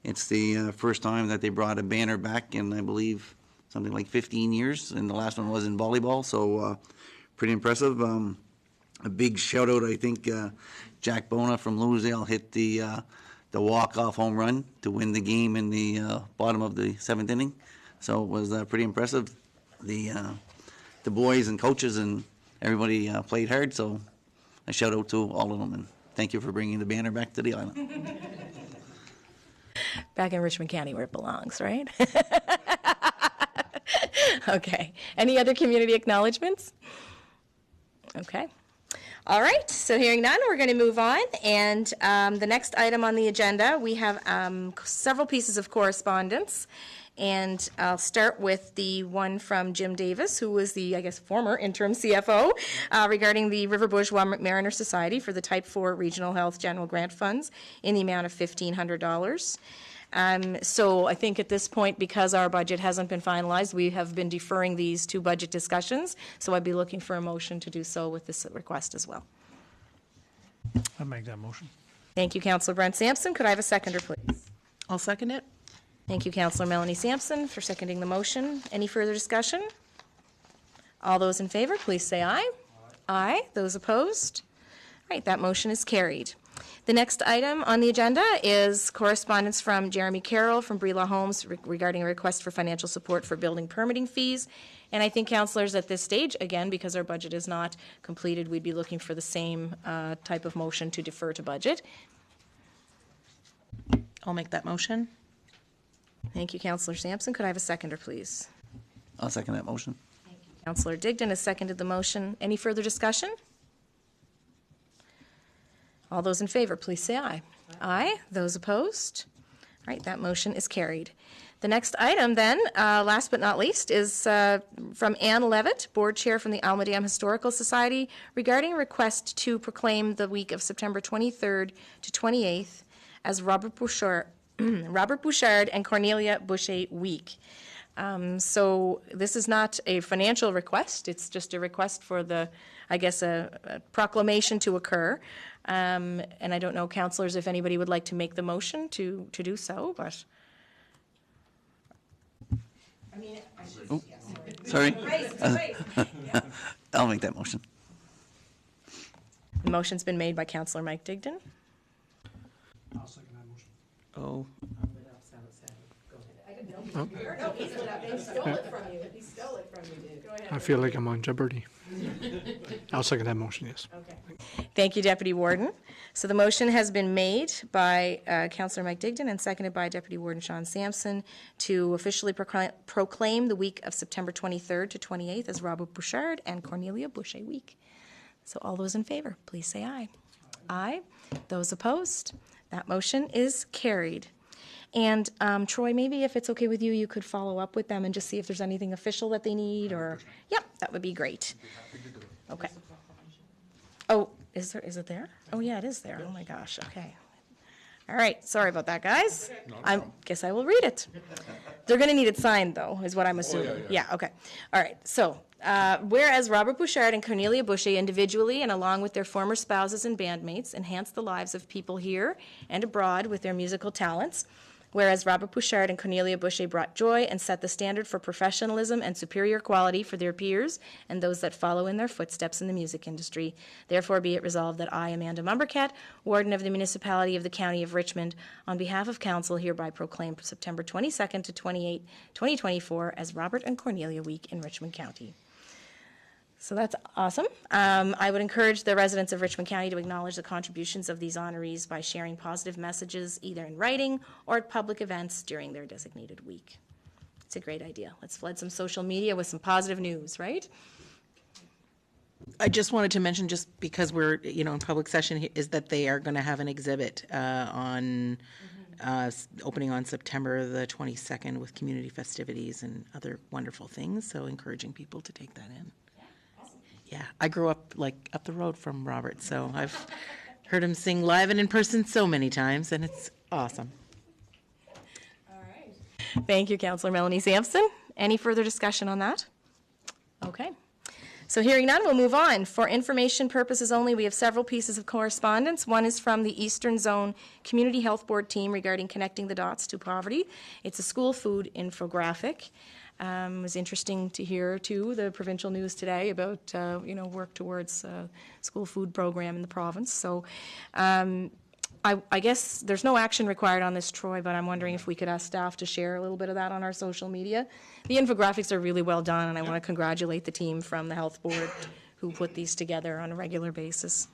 It's the first time that they brought a banner back in, I believe, something like 15 years, and the last one was in volleyball, so pretty impressive. A big shout out, I think Jack Bona from Lewisdale hit the walk-off home run to win the game in the bottom of the 7th inning. So it was pretty impressive. The boys and coaches and everybody played hard, so a shout out to all of them, and thank you for bringing the banner back to the island. Back in Richmond County where it belongs, right? Okay. Any other community acknowledgements? Okay. All right, so hearing none, we're going to move on. And the next item on the agenda, we have several pieces of correspondence. And I'll start with the one from Jim Davis, who was the, I guess, former interim CFO, regarding the River Bourgeois Mariner Society for the Type 4 Regional Health General Grant Funds in the amount of $1,500. So I think at this point, because our budget hasn't been finalized, we have been deferring these to budget discussions. So I'd be looking for a motion to do so with this request as well. I'll make that motion. Thank you, Councillor Brent Sampson. Could I have a seconder, please? I'll second it. Thank you, Councillor Melanie Sampson, for seconding the motion. Any further discussion? All those in favor, please say aye. Aye. Those opposed? All right, that motion is carried. The next item on the agenda is correspondence from Jeremy Carroll from Breelaw Homes regarding a request for financial support for building permitting fees. And I think, councillors, at this stage, again, because our budget is not completed, we'd be looking for the same type of motion to defer to budget. I'll make that motion. Thank you, Councillor Sampson. Could I have a seconder, please? I'll second that motion. Councillor Digdon has seconded the motion. Any further discussion? All those in favor, please say aye. Aye. Those opposed? All right, that motion is carried. The next item then, last but not least, is from Ann Levitt, Board Chair from the Almadam Historical Society, regarding a request to proclaim the week of September 23rd to 28th as Robert Bouchard and Cornelia Boucher Week. So this is not a financial request, it's just a request for the, I guess, a proclamation to occur. And I don't know, councillors, if anybody would like to make the motion to do so, but. Sorry. I'll make that motion. The motion's been made by Councillor Mike Digdon. I'll second that motion. Oh, I feel like I'm on Jeopardy. I'll second that motion, yes. Thank you, Deputy Warden. So the motion has been made by Councillor Mike Digdon and seconded by Deputy Warden Sean Sampson to officially proclaim the week of September 23rd to 28th as Robert Bouchard and Cornelia Boucher Week. So all those in favor, please say aye. Aye. Those opposed? That motion is carried. And Troy, maybe if it's okay with you, you could follow up with them and just see if there's anything official that they need, or, yep, that would be great. Okay. Oh, is it there? Oh, yeah, it is there. Oh, my gosh, okay. All right, sorry about that, guys. I guess I will read it. They're going to need it signed, though, is what I'm assuming. Yeah, okay. All right, so whereas Robert Bouchard and Cornelia Boucher individually and along with their former spouses and bandmates enhanced the lives of people here and abroad with their musical talents, whereas Robert Bouchard and Cornelia Boucher brought joy and set the standard for professionalism and superior quality for their peers and those that follow in their footsteps in the music industry. Therefore, be it resolved that I, Amanda Mumbercat, Warden of the Municipality of the County of Richmond, on behalf of Council, hereby proclaim September 22nd to 28, 2024 as Robert and Cornelia Week in Richmond County. So that's awesome. I would encourage the residents of Richmond County to acknowledge the contributions of these honorees by sharing positive messages either in writing or at public events during their designated week. It's a great idea. Let's flood some social media with some positive news, right? I just wanted to mention, just because we're, in public session, is that they are going to have an exhibit on opening on September the 22nd with community festivities and other wonderful things. So encouraging people to take that in. Yeah, I grew up up the road from Robert, so I've heard him sing live and in person so many times, and it's awesome. All right. Thank you, Councillor Melanie Sampson. Any further discussion on that? Okay. So hearing none, we'll move on. For information purposes only, we have several pieces of correspondence. One is from the Eastern Zone Community Health Board team regarding connecting the dots to poverty. It's a school food infographic. It was interesting to hear, too, the provincial news today about, work towards school food program in the province. So I guess there's no action required on this, Troy, but I'm wondering if we could ask staff to share a little bit of that on our social media. The infographics are really well done, and I want to congratulate the team from the Health Board who put these together on a regular basis.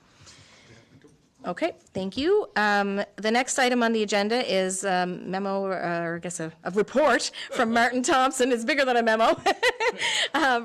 Okay, thank you. The next item on the agenda is a memo, or I guess a report from Martin Thompson. It's bigger than a memo,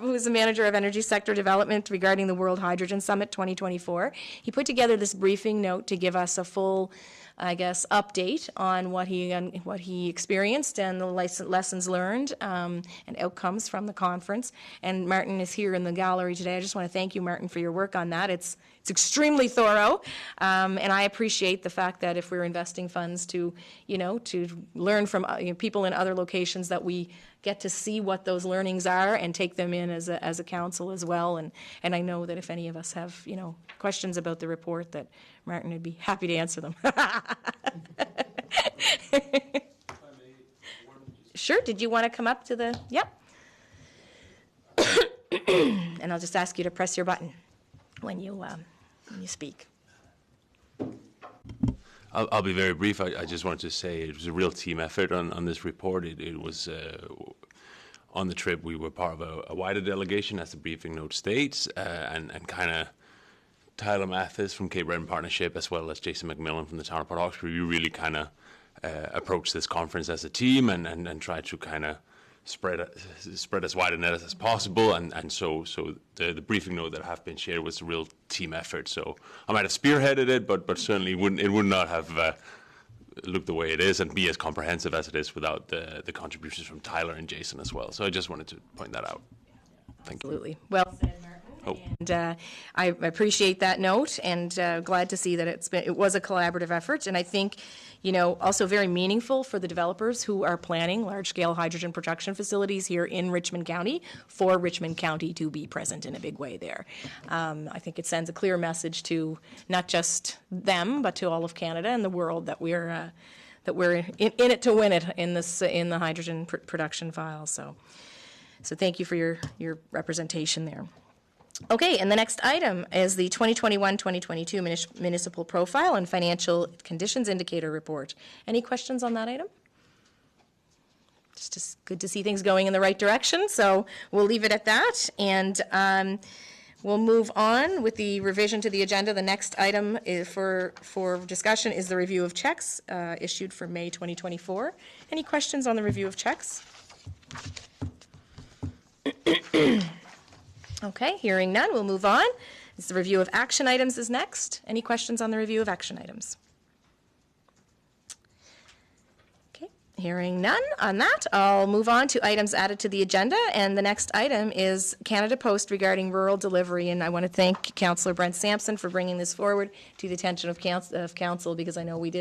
who's the manager of Energy Sector Development regarding the World Hydrogen Summit 2024. He put together this briefing note to give us a full, update on what he experienced and the lessons learned and outcomes from the conference. And Martin is here in the gallery today. I just want to thank you, Martin, for your work on that. It's extremely thorough, and I appreciate the fact that if we're investing funds to learn from people in other locations, that we get to see what those learnings are and take them in as a council as well. And I know that if any of us have, you know, questions about the report, that Martin would be happy to answer them. Sure, did you want to come up to the, yep. And I'll just ask you to press your button when you speak. I'll be very brief. I just wanted to say it was a real team effort on this report. It was, on the trip, we were part of a wider delegation, as the briefing note states, and kind of Tyler Mathis from Cape Breton Partnership, as well as Jason McMillan from the town of Port Hawkesbury. We really kind of approached this conference as a team and tried to kind of spread as wide a net as possible, and so the briefing note that have been shared was a real team effort. So I might have spearheaded it, but certainly it would not have looked the way it is and be as comprehensive as it is without the contributions from Tyler and Jason as well. So I just wanted to point that out. Thank you. Absolutely. Well said, Martin. Oh. And I appreciate that note, and glad to see that it was a collaborative effort. And I think, you know, also very meaningful for the developers who are planning large-scale hydrogen production facilities here in Richmond County, for Richmond County to be present in a big way there. I think it sends a clear message to not just them, but to all of Canada and the world that we're in it to win it in the hydrogen production file. So thank you for your representation there. Okay, and the next item is the 2021-2022 Municipal Profile and Financial Conditions Indicator Report. Any questions on that item? Just good to see things going in the right direction, so we'll leave it at that. And we'll move on with the revision to the agenda. The next item is for discussion is the review of checks issued for May 2024. Any questions on the review of checks? Okay, hearing none, we'll move on. The review of action items is next. Any questions on the review of action items? Okay, hearing none on that, I'll move on to items added to the agenda. And the next item is Canada Post regarding rural delivery. And I want to thank Councillor Brent Sampson for bringing this forward to the attention of council, because I know we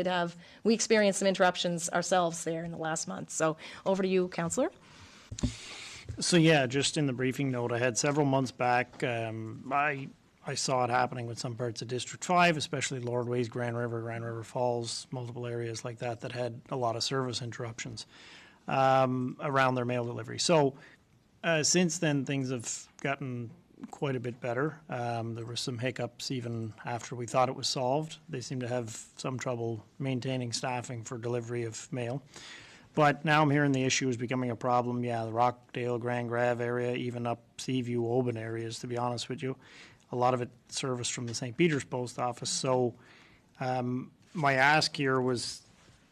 experienced some interruptions ourselves there in the last month. So over to you, Councillor. So yeah, just in the briefing note, I had several months back, I saw it happening with some parts of District 5, especially Lordways, Grand River Falls, multiple areas like that had a lot of service interruptions around their mail delivery. So since then, things have gotten quite a bit better. There were some hiccups even after we thought it was solved. They seem to have some trouble maintaining staffing for delivery of mail. But now I'm hearing the issue is becoming a problem. Yeah, the Rockdale, Grand Grave area, even up Seaview, Oban areas, to be honest with you. A lot of it serviced from the St. Peter's Post Office. So my ask here was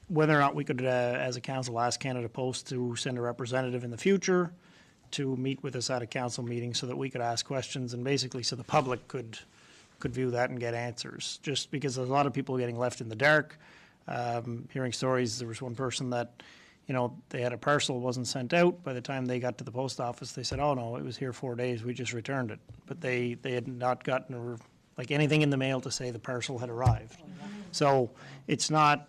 whether or not we could, as a council, ask Canada Post to send a representative in the future to meet with us at a council meeting so that we could ask questions and basically so the public could view that and get answers. Just because there's a lot of people getting left in the dark. Hearing stories, there was one person that, you know, they had a parcel, wasn't sent out. By the time they got to the post office, they said, oh no, it was here 4 days, we just returned it. But they had not gotten like anything in the mail to say the parcel had arrived. So it's not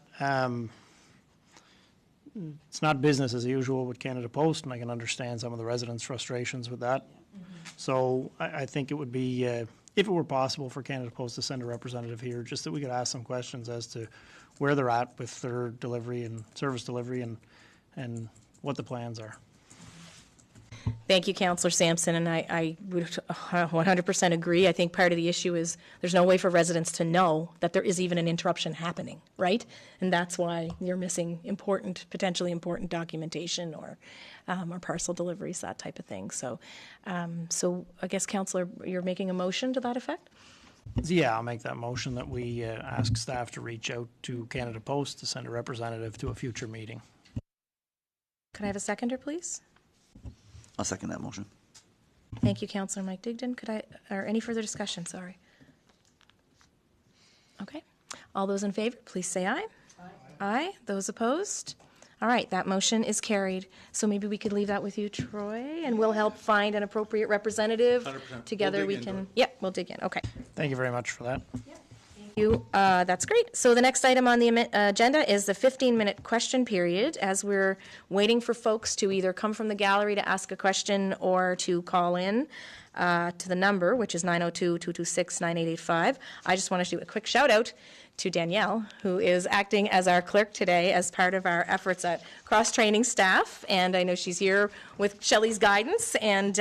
business as usual with Canada Post, and I can understand some of the residents' frustrations with that. So I think it would be, if it were possible for Canada Post to send a representative here, just that we could ask some questions as to where they're at with their delivery and service delivery and what the plans are. Thank you, Councillor Sampson, and I would 100% agree. I think part of the issue is there's no way for residents to know that there is even an interruption happening, right? And that's why you're missing potentially important documentation or parcel deliveries, that type of thing. So I guess, Councillor, you're making a motion to that effect? Yeah, I'll make that motion that we ask staff to reach out to Canada Post to send a representative to a future meeting. Could I have a seconder, please? I'll second that motion. Thank you, Councillor Mike Digdon. Or any further discussion? Sorry. Okay. All those in favor, please say aye. Aye. Aye. Those opposed? All right, that motion is carried. So maybe we could leave that with you, Troy, and we'll help find an appropriate representative. 100%. Together We'll we dig into can, it. yep, we'll dig in. Okay. Thank you very much for that. Thank That's great. So the next item on the agenda is the 15-minute question period, as we're waiting for folks to either come from the gallery to ask a question or to call in to the number, which is 902-226-9885. I just want to do a quick shout out to Danielle, who is acting as our clerk today as part of our efforts at cross-training staff. And I know she's here with Shelley's guidance, and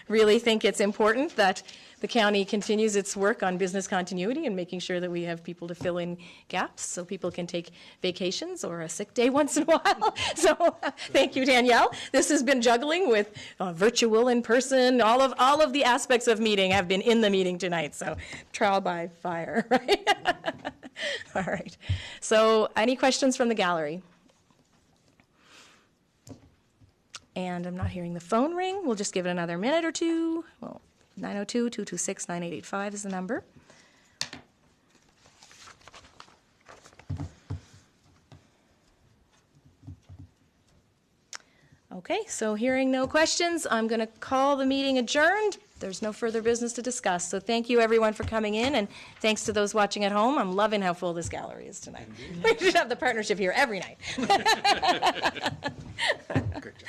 really think it's important that the county continues its work on business continuity and making sure that we have people to fill in gaps so people can take vacations or a sick day once in a while. So thank you, Danielle. This has been juggling with virtual, in person, all of the aspects of meeting have been in the meeting tonight. So trial by fire, right? All right. So any questions from the gallery? And I'm not hearing the phone ring. We'll just give it another minute or two. Well, 902-226-9885 is the number. Okay, so hearing no questions, I'm going to call the meeting adjourned. There's no further business to discuss. So thank you, everyone, for coming in, and thanks to those watching at home. I'm loving how full this gallery is tonight. We should have the partnership here every night. Great job.